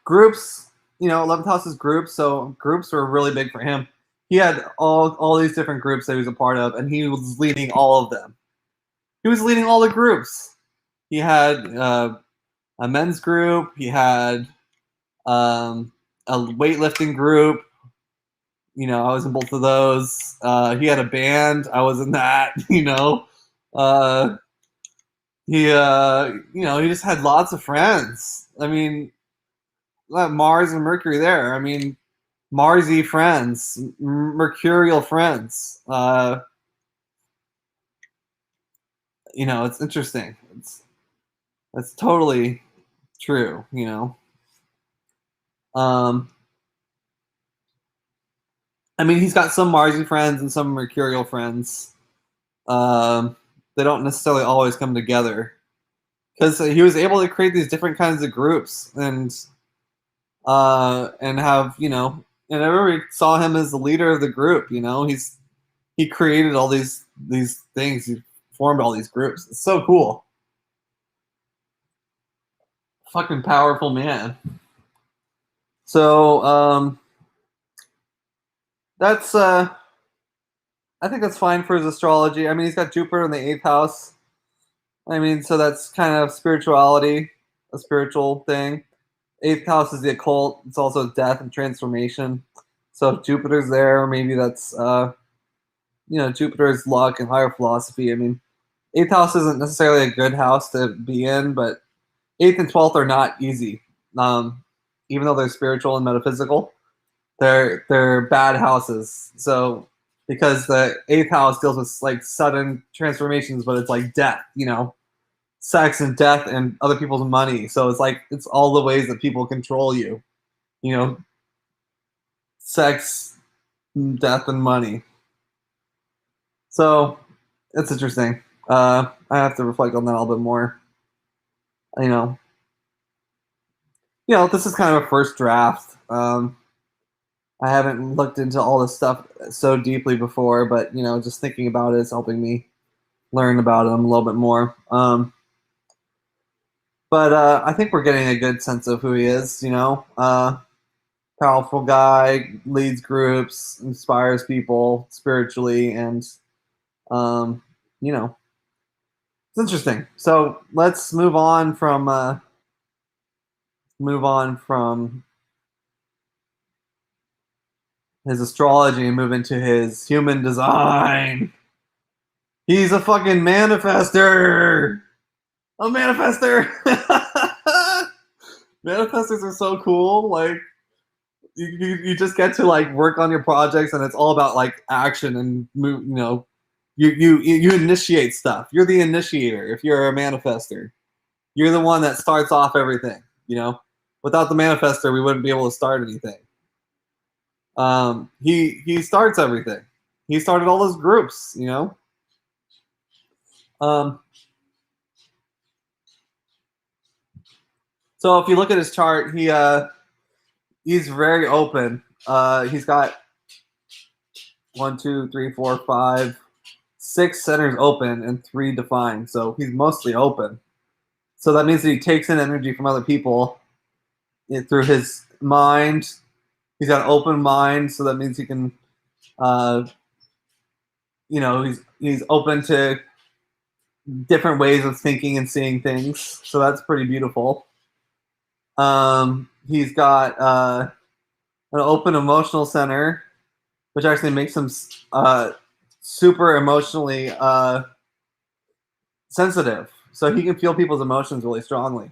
groups. 11th house is groups, so groups were really big for him. He had all these different groups that he was a part of, and he was leading all of them. He was leading all the groups. He had a men's group. He had a weightlifting group. I was in both of those. He had a band. I was in that. He just had lots of friends. I mean, Mars and Mercury there. I mean, Marsy friends, Mercurial friends. It's interesting. It's totally true. I mean, he's got some Marsy friends and some Mercurial friends. They don't necessarily always come together because he was able to create these different kinds of groups and have and everybody saw him as the leader of the group. He created all these things. He formed all these groups. It's so cool. Fucking powerful man. So that's I think that's fine for his astrology. I mean, he's got Jupiter in the 8th house. I mean, so that's kind of spirituality, a spiritual thing. 8th house is the occult. It's also death and transformation. So if Jupiter's there, maybe that's Jupiter's luck and higher philosophy. I mean, 8th house isn't necessarily a good house to be in, but 8th and 12th are not easy. Even though they're spiritual and metaphysical, they're bad houses. So because the 8th house deals with like sudden transformations, but it's like death, sex and death and other people's money. So it's all the ways that people control you, sex, death, and money. So it's interesting. I have to reflect on that a little bit more. This is kind of a first draft. I haven't looked into all this stuff so deeply before, but just thinking about it is helping me learn about him a little bit more. But I think we're getting a good sense of who he is. Powerful guy, leads groups, inspires people spiritually, and it's interesting. So let's move on from his astrology and move into his human design. He's a fucking manifester. A manifester. Manifestors are so cool. Like you just get to like work on your projects, and it's all about like action and move. You initiate stuff. You're the initiator. If you're a manifester, you're the one that starts off everything. Without the manifester, we wouldn't be able to start anything. He starts everything. He started all those groups. So if you look at his chart, he's very open. He's got 1, 2, 3, 4, 5, 6 centers open and 3 defined. So he's mostly open. So that means that he takes in energy from other people through his mind. He's got an open mind, so that means he can, he's open to different ways of thinking and seeing things. So that's pretty beautiful. He's got an open emotional center, which actually makes him super emotionally sensitive. So he can feel people's emotions really strongly.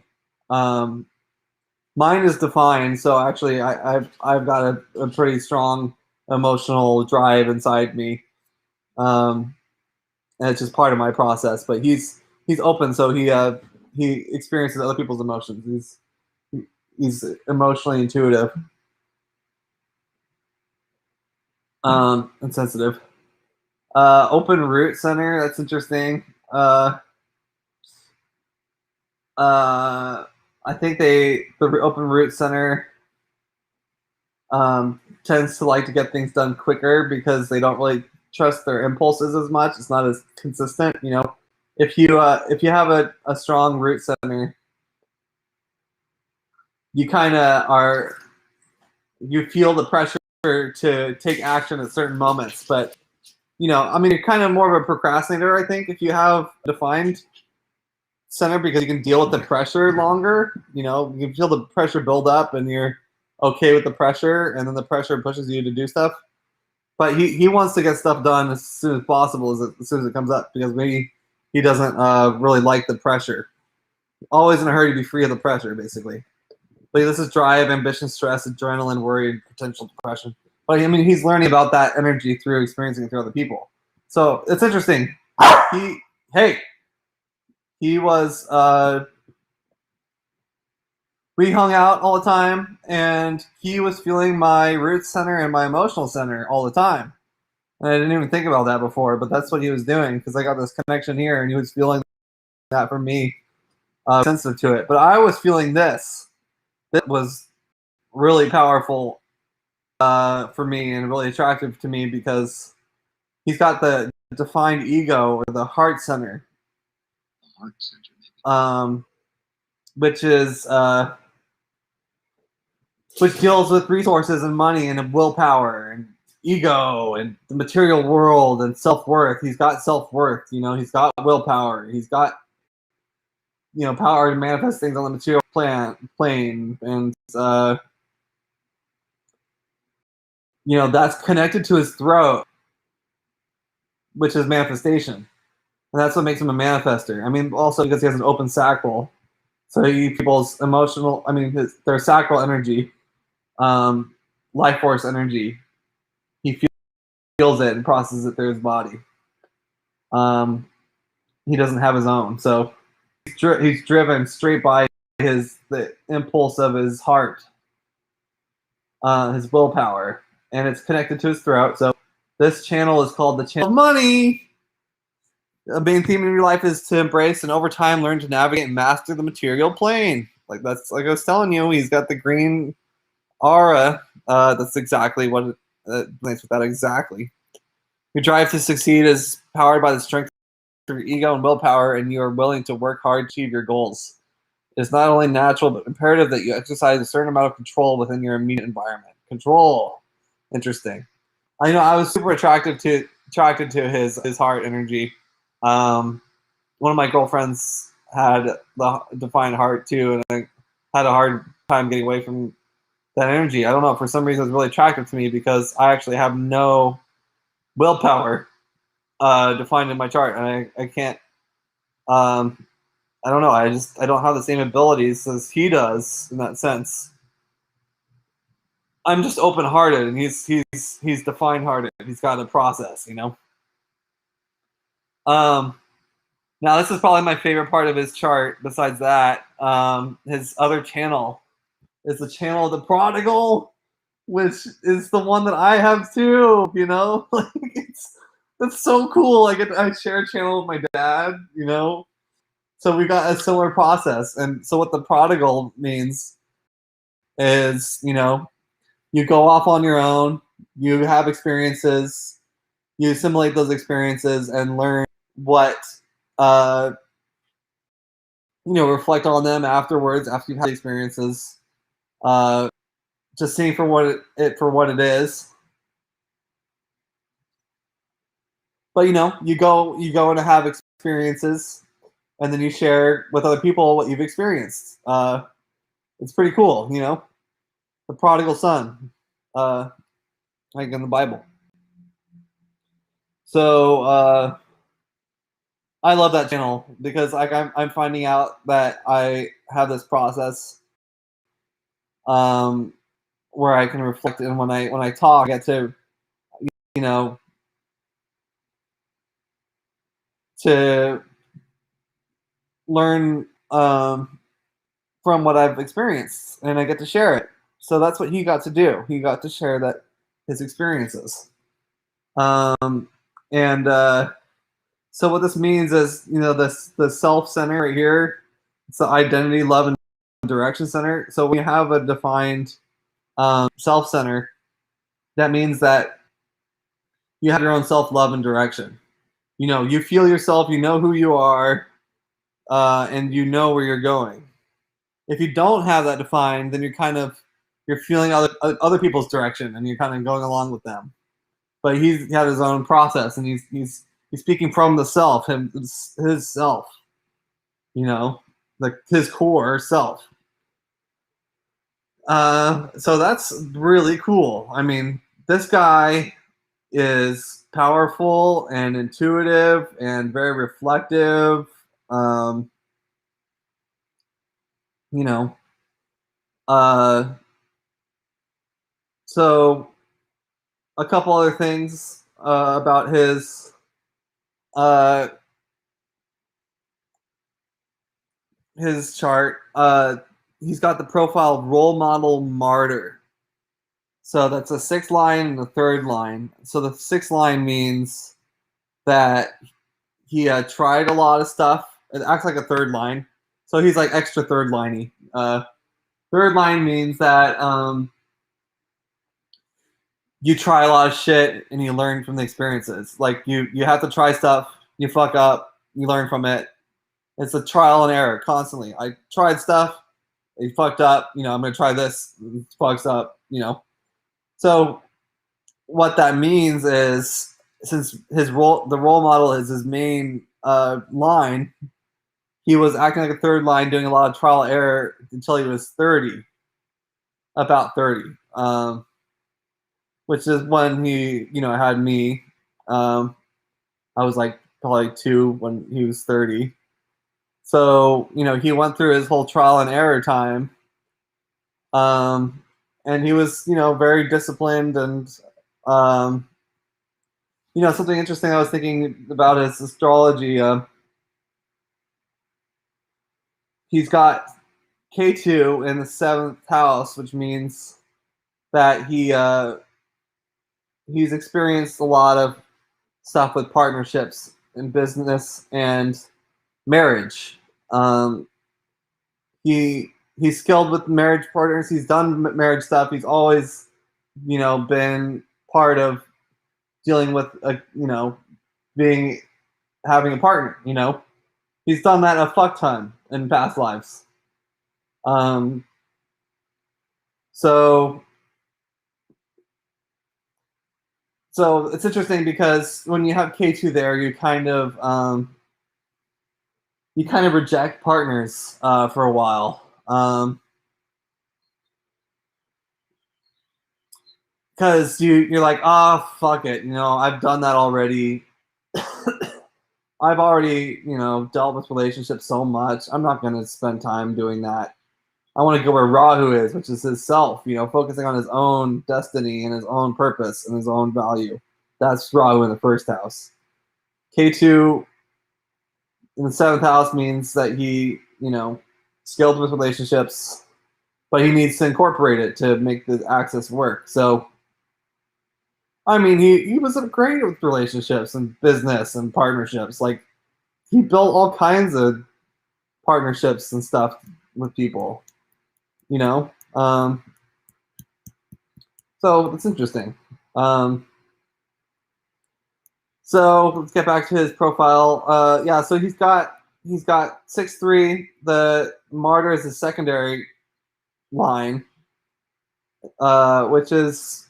Mine is defined, so actually I've got a pretty strong emotional drive inside me, and it's just part of my process. But he's he's open, so he experiences other people's emotions. He's emotionally intuitive, and sensitive. Open root center, that's interesting. I think the open root center tends to like to get things done quicker because they don't really trust their impulses as much. It's not as consistent, you know. If you have a strong root center, you kind of you feel the pressure to take action at certain moments, but you know, I mean, you're kind of more of a procrastinator, I think, if you have a defined center, because you can deal with the pressure longer. You know, you can feel the pressure build up and you're okay with the pressure, and then the pressure pushes you to do stuff. But he wants to get stuff done as soon as possible, as soon as it comes up, because maybe he doesn't really like the pressure. Always in a hurry to be free of the pressure, basically. But this is drive, ambition, stress, adrenaline, worry, and potential depression. But I mean, he's learning about that energy through experiencing it through other people. So it's interesting. He was we hung out all the time, and he was feeling my root center and my emotional center all the time. And I didn't even think about that before, but that's what he was doing, because I got this connection here, and he was feeling that from me, sensitive to it. But I was feeling this. That was really powerful for me and really attractive to me, because he's got the defined ego, or the heart center, which is which deals with resources and money and willpower and ego and the material world and self-worth. He's got self-worth, you know, he's got willpower, he's got, you know, power to manifest things on the material plane, and you know, that's connected to his throat, which is manifestation. And that's what makes him a manifester. I mean, also because he has an open sacral. So people's emotional, I mean, their sacral energy, life force energy, he feels it and processes it through his body. He doesn't have his own. So he's driven straight by the impulse of his heart, his willpower, and it's connected to his throat. So this channel is called the channel of money. The main theme in your life is to embrace and over time learn to navigate and master the material plane. Like that's, like I was telling you, he's got the green aura. That's exactly what it relates with that exactly. Your drive to succeed is powered by the strength of your ego and willpower, and you are willing to work hard to achieve your goals. It's not only natural but imperative that you exercise a certain amount of control within your immediate environment. Control. Interesting. I know I was super attracted to his heart energy. One of my girlfriends had the defined heart too, and I had a hard time getting away from that energy. I don't know, for some reason it's really attractive to me, because I actually have no willpower defined in my chart, and I can't. I don't know. I don't have the same abilities as he does in that sense. I'm just open-hearted, and he's defined-hearted. He's got a process, you know. Now this is probably my favorite part of his chart. Besides that, his other channel is the channel of the prodigal, which is the one that I have too. You know, like it's so cool. I share a channel with my dad. You know, so we got a similar process. And so what the prodigal means is, you know, you go off on your own, you have experiences, you assimilate those experiences and learn what, you know, reflect on them afterwards, after you've had experiences, just seeing for what it is. But you know, you go and have experiences, and then you share with other people what you've experienced. It's pretty cool, you know. The prodigal son, like in the Bible. So I love that channel, because like I'm finding out that I have this process, where I can reflect, and when I talk, I get to, you know, to learn from what I've experienced, and I get to share it. So that's what he got to do. He got to share that his experiences. And so what this means is, the self center right here. It's the identity, love, and direction center. So when you have a defined self center, that means that you have your own self love and direction. You feel yourself. You know who you are, and you know where you're going. If you don't have that defined, then you're feeling other people's direction, and you're kind of going along with them. But he's had his own process, and he's speaking from the self, his self, like his core self. So that's really cool. I mean, this guy is powerful and intuitive and very reflective. You know, uh, so a couple other things about uh, his chart. He's got the profile role model martyr. So that's a sixth line and the third line. So the sixth line means that he tried a lot of stuff. It acts like a third line. So he's like extra third liney. Third line means that you try a lot of shit and you learn from the experiences. Like you have to try stuff, you fuck up, you learn from it. It's a trial and error constantly. I tried stuff, it fucked up. I'm gonna try this, it fucks up. So what that means is, since the role model is his main line, he was acting like a third line, doing a lot of trial and error until he was 30, about 30, which is when he, had me. I was like probably 2 when he was 30. So, he went through his whole trial and error time. And he was, very disciplined. And, something interesting I was thinking about his astrology. He's got K2 in the 7th house, which means that he's experienced a lot of stuff with partnerships in business and marriage. He's skilled with marriage partners. He's done marriage stuff. He's always, been part of dealing with having a partner. He's done that a fuck ton in past lives. So it's interesting because when you have K2 there, you kind of reject partners for a while. Because you're like, fuck it, I've done that already. I've already, dealt with relationships so much. I'm not going to spend time doing that. I want to go where Rahu is, which is his self, focusing on his own destiny and his own purpose and his own value. That's Rahu in the 1st house. K2 in the 7th house means that he, skilled with relationships, but he needs to incorporate it to make the axis work. So, I mean, he was great with relationships and business and partnerships. Like, he built all kinds of partnerships and stuff with people, so it's interesting. So let's get back to his profile. Yeah, so he's got 6'3". The martyr is his secondary line, which is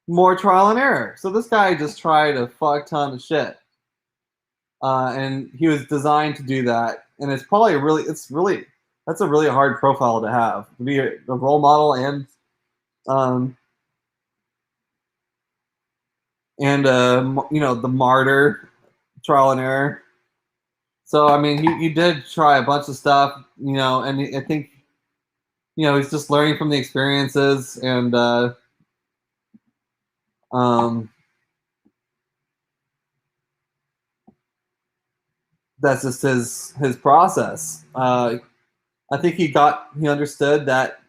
more trial and error. So this guy just tried a fuck ton of shit, and he was designed to do that. And it's probably that's a really hard profile to have, to be a role model and the martyr, trial and error. So I mean, he did try a bunch of stuff, and I think he's just learning from the experiences, and that's just his process. I think he understood that,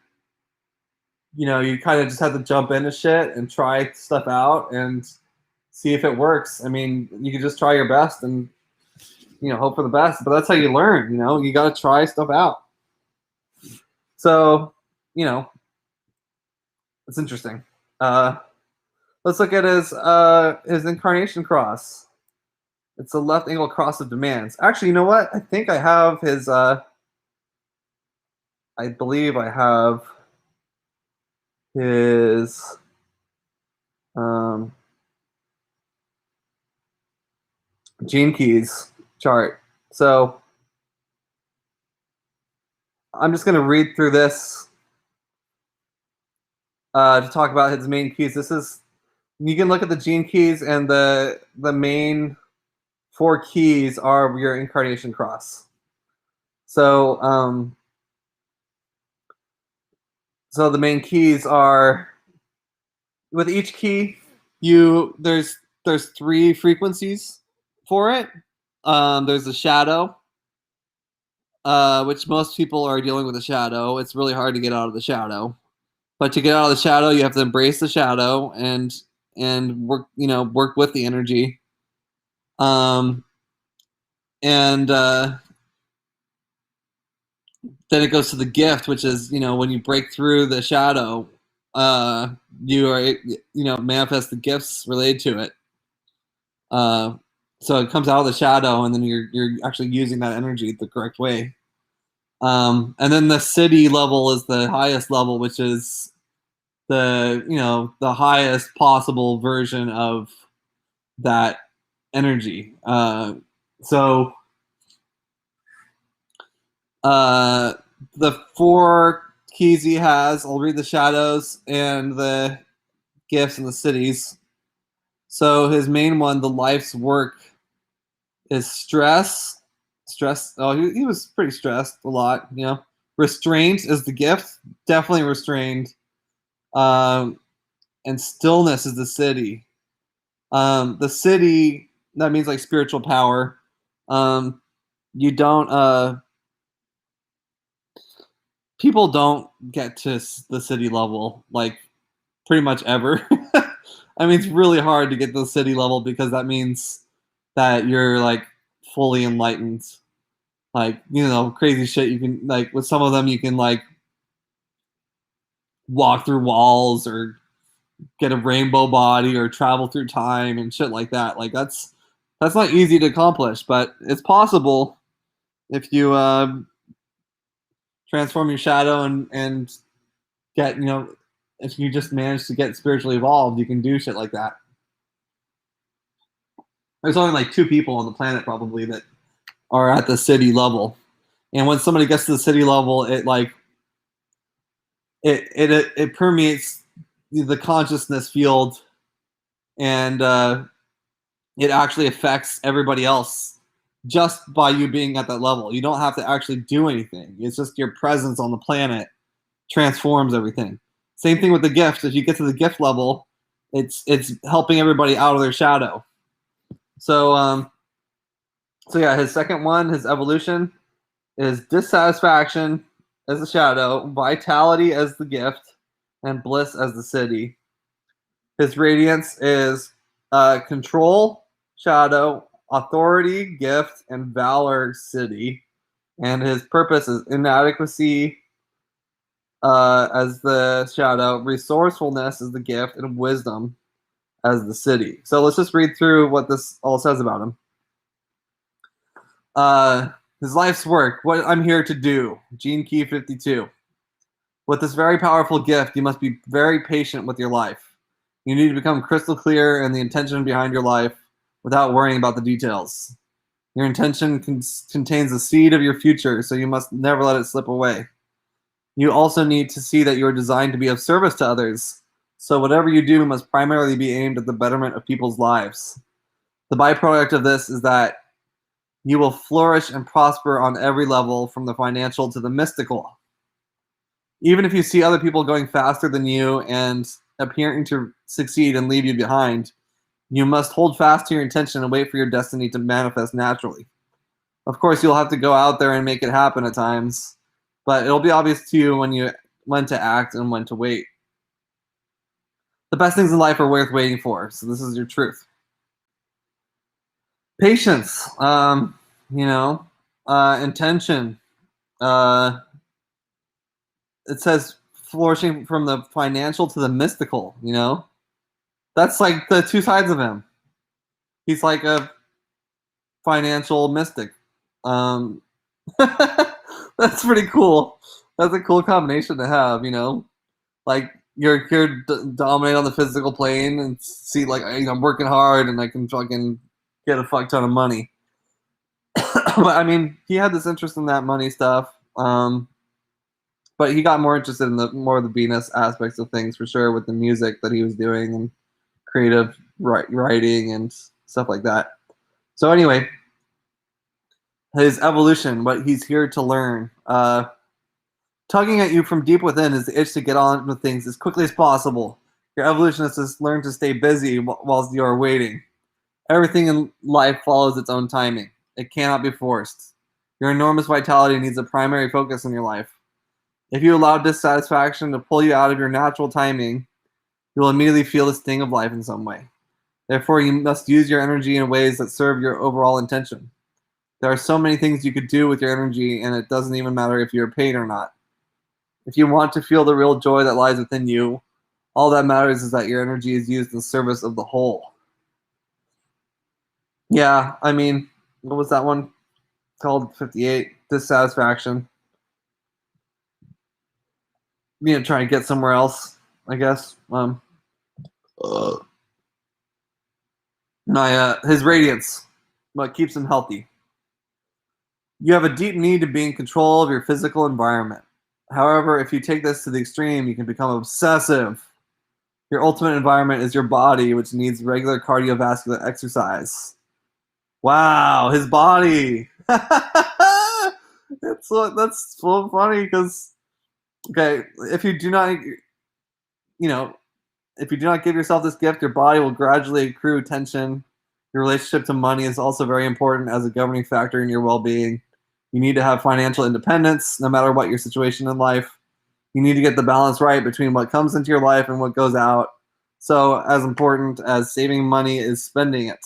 you kind of just have to jump into shit and try stuff out and see if it works. I mean, you can just try your best and, hope for the best, but that's how you learn, you got to try stuff out. So, it's interesting. Let's look at his incarnation cross. It's a left angle cross of demands. Actually, you know what? I think I have his, I believe I have his, gene keys chart. So I'm just going to read through this to talk about his main keys. You can look at the gene keys, and the main 4 keys are your incarnation cross. So so the main keys are, with each key, there's 3 frequencies for it. There's the shadow, which most people are dealing with a shadow. It's really hard to get out of the shadow. But to get out of the shadow, you have to embrace the shadow and work with the energy. And then it goes to the gift, which is, when you break through the shadow, you are, manifest the gifts related to it. So it comes out of the shadow, and then you're actually using that energy the correct way. And then the city level is the highest level, which is the highest possible version of that energy. So the 4 keys he has, I'll read the shadows and the gifts and the cities. So his main one, the life's work, is stress. Oh, he was pretty stressed a lot. Restraint is the gift, definitely restrained. And stillness is the city. The city, that means like spiritual power. You don't. People don't get to the city level like pretty much ever. I mean, it's really hard to get to the city level because that means that you're like fully enlightened. Like, crazy shit. You can, like, with some of them, you can like walk through walls or get a rainbow body or travel through time and shit like that. Like, that's not easy to accomplish, but it's possible if you transform your shadow and get, if you just manage to get spiritually evolved, you can do shit like that. There's only like 2 people on the planet probably that are at the city level, and when somebody gets to the city level, it like it permeates the consciousness field, and it actually affects everybody else just by you being at that level. You don't have to actually do anything. It's just your presence on the planet transforms everything. Same thing with the gift. If you get to the gift level, it's helping everybody out of their shadow. So yeah, his second one, his evolution, is dissatisfaction as the shadow, vitality as the gift, and bliss as the city. His radiance is control, shadow, authority, gift, and valor, city. And his purpose is inadequacy as the shadow, resourcefulness as the gift, and wisdom as the city. So let's just read through what this all says about him. His life's work, what I'm here to do, Gene Key 52. With this very powerful gift, you must be very patient with your life. You need to become crystal clear in the intention behind your life without worrying about the details. Your intention contains the seed of your future, so you must never let it slip away. You also need to see that you are designed to be of service to others, so whatever you do must primarily be aimed at the betterment of people's lives. The byproduct of this is that you will flourish and prosper on every level, from the financial to the mystical. Even if you see other people going faster than you and appearing to succeed and leave you behind, you must hold fast to your intention and wait for your destiny to manifest naturally. Of course, you'll have to go out there and make it happen at times, but it'll be obvious to you when to act and when to wait. The best things in life are worth waiting for, so this is your truth. Patience, intention. Uh, it says flourishing from the financial to the mystical. That's like the two sides of him. He's like a financial mystic. Um, that's pretty cool. That's a cool combination to have. Like you're here to dominate on the physical plane and see like I'm working hard and I can fucking get a fuck ton of money. But I mean, he had this interest in that money stuff. But he got more interested in the more of the Venus aspects of things for sure, with the music that he was doing and creative writing and stuff like that. So anyway, his evolution, what he's here to learn. Tugging at you from deep within is the itch to get on with things as quickly as possible. Your evolution is to learn to stay busy whilst you are waiting. Everything in life follows its own timing. It cannot be forced. Your enormous vitality needs a primary focus in your life. If you allow dissatisfaction to pull you out of your natural timing, you will immediately feel the sting of life in some way. Therefore, you must use your energy in ways that serve your overall intention. There are so many things you could do with your energy, and it doesn't even matter if you're paid or not. If you want to feel the real joy that lies within you, all that matters is that your energy is used in service of the whole. Yeah, I mean, what was that one called? 58, dissatisfaction. Try and get somewhere else, I guess. His radiance, what keeps him healthy. You have a deep need to be in control of your physical environment. However, if you take this to the extreme, you can become obsessive. Your ultimate environment is your body, which needs regular cardiovascular exercise. Wow, his body. That's so funny because, okay, if you do not give yourself this gift, your body will gradually accrue tension. Your relationship to money is also very important as a governing factor in your well-being. You need to have financial independence no matter what your situation in life. You need to get the balance right between what comes into your life and what goes out. So as important as saving money is spending it.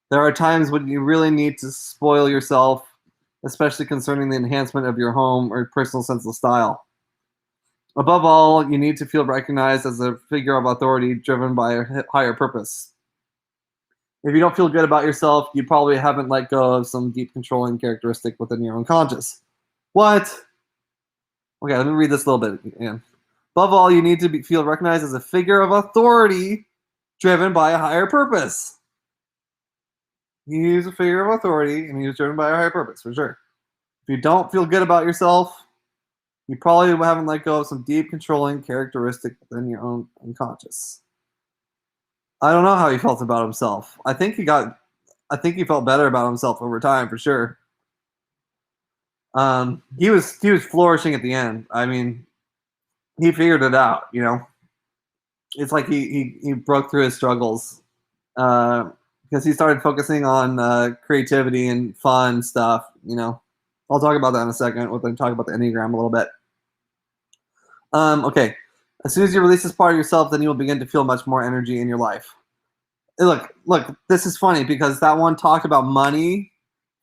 There are times when you really need to spoil yourself, especially concerning the enhancement of your home or personal sense of style. Above all, you need to feel recognized as a figure of authority driven by a higher purpose. If you don't feel good about yourself, you probably haven't let go of some deep controlling characteristic within your unconscious. What? Okay, let me read this a little bit again. Above all, you need to feel recognized as a figure of authority driven by a higher purpose. He's a figure of authority, and he's driven by a higher purpose, for sure. If you don't feel good about yourself, you probably haven't let go of some deep controlling characteristic within your own unconscious. I don't know how he felt about himself. I think he felt better about himself over time, for sure. He was flourishing at the end. I mean, he figured it out. It's like he broke through his struggles because he started focusing on creativity and fun stuff. I'll talk about that in a second. We'll talk about the Enneagram a little bit. Okay. As soon as you release this part of yourself, then you will begin to feel much more energy in your life. Look, this is funny because that one talked about money,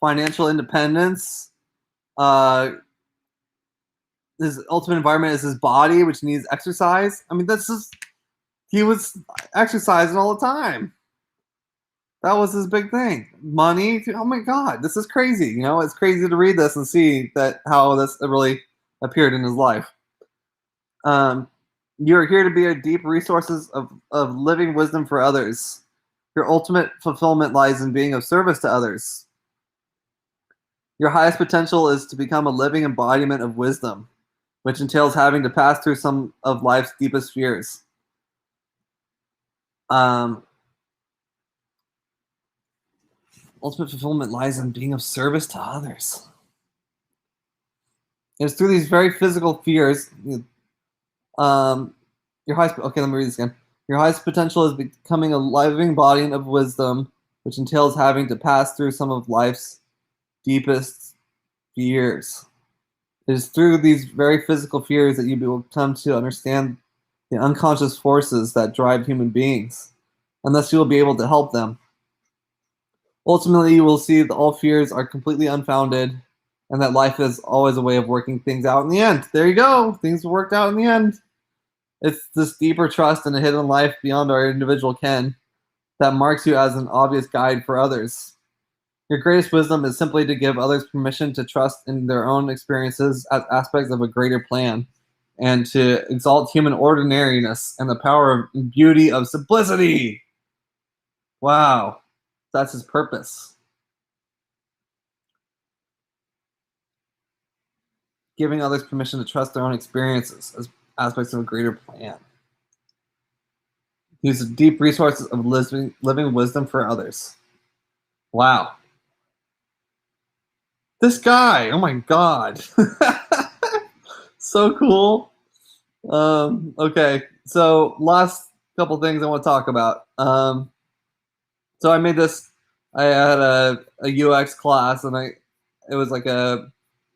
financial independence. His ultimate environment is his body, which needs exercise. I mean, he was exercising all the time. That was his big thing. Money. Oh my God, this is crazy. It's crazy to read this and see how this really appeared in his life. You're here to be a deep resources of living wisdom for others. Your ultimate fulfillment lies in being of service to others. Your highest potential is to become a living embodiment of wisdom, which entails having to pass through some of life's deepest fears. Ultimate fulfillment lies in being of service to others. It's through these very physical fears. Okay, let me read this again. Your highest potential is becoming a living body of wisdom, which entails having to pass through some of life's deepest fears. It is through these very physical fears that you will come to understand the unconscious forces that drive human beings, and thus you will be able to help them. Ultimately, you will see that all fears are completely unfounded, and that life is always a way of working things out in the end. There you go. Things worked out in the end. It's this deeper trust in a hidden life beyond our individual ken that marks you as an obvious guide for others. Your greatest wisdom is simply to give others permission to trust in their own experiences as aspects of a greater plan, and to exalt human ordinariness and the power and beauty of simplicity. Wow, that's his purpose. Giving others permission to trust their own experiences as aspects of a greater plan. Use deep resources of living wisdom for others. Wow. This guy, oh my god. So cool. Okay, so last couple things I want to talk about. So I made this. I had a UX class, and it was like a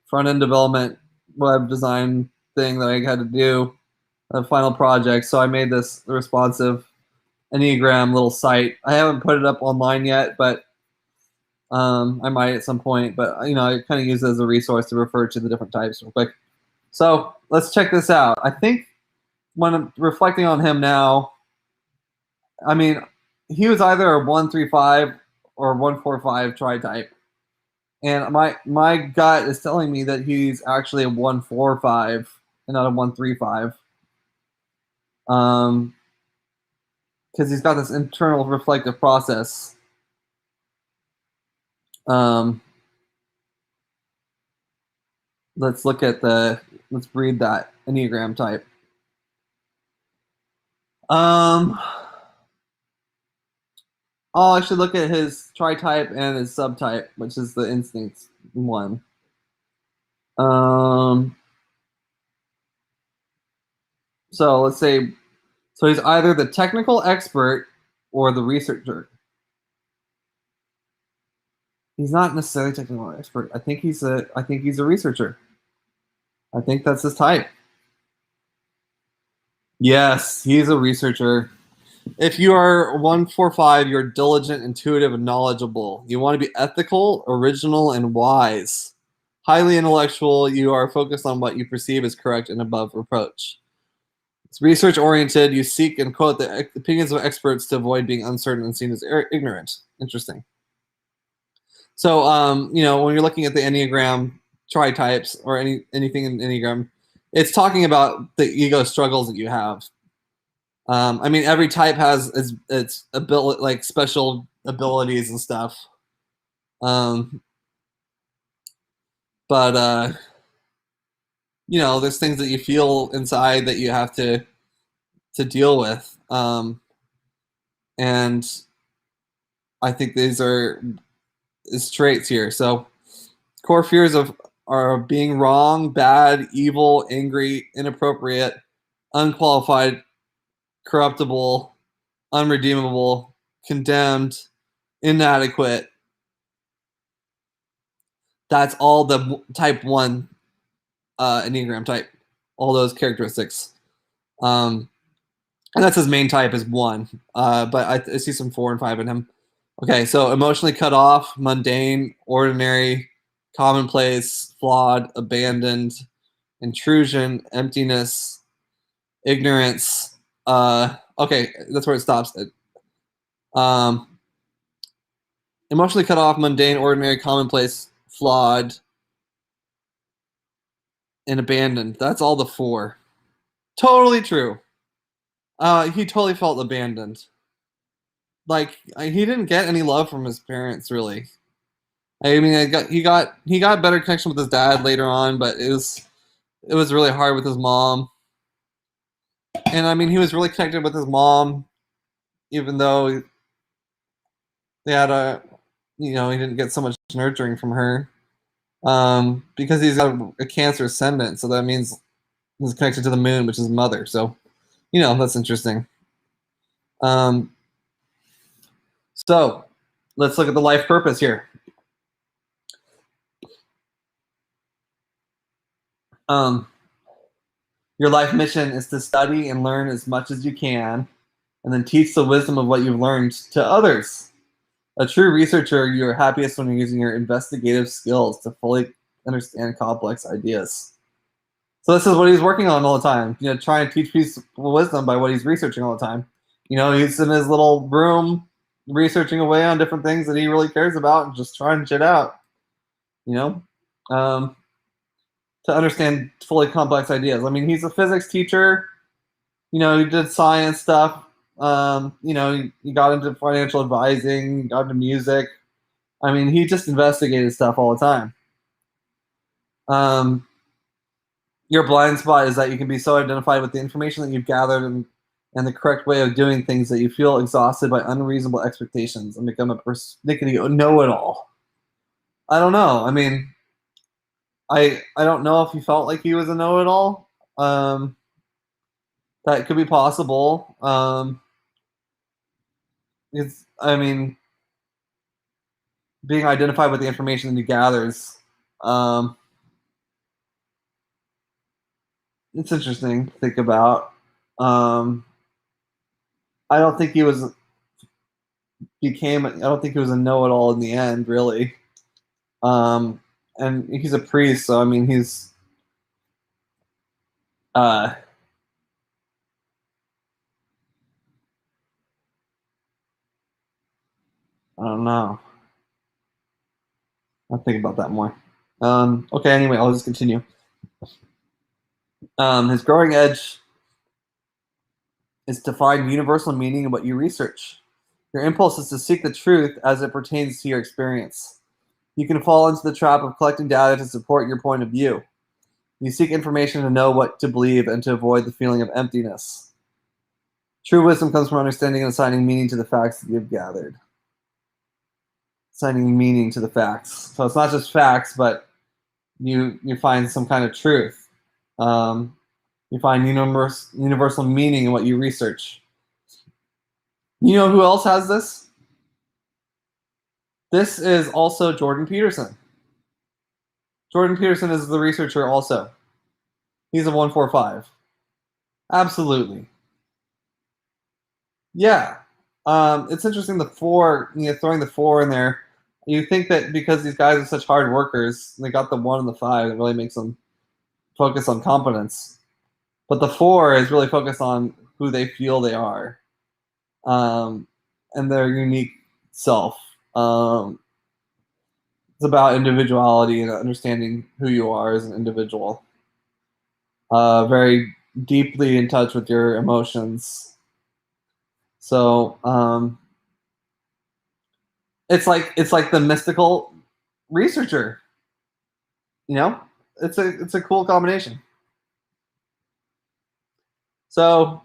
front end development web design thing that I had to do, a final project. So I made this responsive Enneagram little site. I haven't put it up online yet, but I might at some point. But I kind of use it as a resource to refer to the different types real quick. So let's check this out. I think when I'm reflecting on him now, I mean, he was either a 135 or a 145 tri-type. And my gut is telling me that he's actually a 145 and not a 135. Because he's got this internal reflective process. Let's read that Enneagram type. I should look at his tri-type and his subtype, which is the instinct one. So let's say, so he's either the technical expert or the researcher. He's not necessarily a technical expert. I think he's a researcher. I think that's his type. Yes, he's a researcher. If you are 145, you're diligent, intuitive, and knowledgeable. You want to be ethical, original, and wise. Highly intellectual, you are focused on what you perceive as correct and above reproach. It's research-oriented. You seek and quote the opinions of experts to avoid being uncertain and seen as ignorant. Interesting. So, when you're looking at the Enneagram tri-types or anything in Enneagram, it's talking about the ego struggles that you have. I mean, every type has its ability, like special abilities and stuff. But there's things that you feel inside that you have to deal with. And I think these are traits here. So core fears are being wrong, bad, evil, angry, inappropriate, unqualified, corruptible, unredeemable, condemned, inadequate. That's all the type 1 Enneagram type, all those characteristics. And that's his main type is 1, but I see some 4 and 5 in him. Okay, so emotionally cut off, mundane, ordinary, commonplace, flawed, abandoned, intrusion, emptiness, ignorance. Okay, that's where it stops. Emotionally cut off, mundane, ordinary, commonplace, flawed, and abandoned. That's all the 4. Totally true. He totally felt abandoned. Like he didn't get any love from his parents, really. I mean, he got better connection with his dad later on, but it was really hard with his mom. And I mean, he was really connected with his mom, even though they had he didn't get so much nurturing from her, because he's got a Cancer ascendant, so that means he's connected to the moon, which is mother. So, that's interesting. So let's look at the life purpose here. Um, your life mission is to study and learn as much as you can, and then teach the wisdom of what you've learned to others. A true researcher, you are happiest when you're using your investigative skills to fully understand complex ideas. So this is what he's working on all the time. Trying to teach people wisdom by what he's researching all the time. He's in his little room researching away on different things that he really cares about and just trying shit out. You know, um, to understand fully complex ideas. I mean, he's a physics teacher. He did science stuff. He got into financial advising, got into music. I mean, he just investigated stuff all the time. Your blind spot is that you can be so identified with the information that you've gathered and the correct way of doing things that you feel exhausted by unreasonable expectations and become a persnickety know-it-all. I don't know. I mean, I don't know if he felt like he was a know-it-all. That could be possible. I mean, being identified with the information that he gathers. It's interesting to think about. I don't think he was I don't think he was a know-it-all in the end, really. And he's a priest, so I mean, he's I don't know. I'll think about that more. Okay, anyway, I'll just continue. His growing edge is to find universal meaning in what you research. Your impulse is to seek the truth as it pertains to your experience. You can fall into the trap of collecting data to support your point of view. You seek information to know what to believe and to avoid the feeling of emptiness. True wisdom comes from understanding and assigning meaning to the facts that you've gathered. Assigning meaning to the facts. So it's not just facts, but you find some kind of truth. You find universal meaning in what you research. You know who else has this? This is also Jordan Peterson. Jordan Peterson is the researcher also. He's a 145. Absolutely. Yeah. It's interesting the 4, throwing the 4 in there. You think that because these guys are such hard workers, they got the 1 and the 5, it really makes them focus on competence. But the 4 is really focused on who they feel they are, and their unique self. It's about individuality and understanding who you are as an individual. Very deeply in touch with your emotions. So it's like the mystical researcher. It's a cool combination. So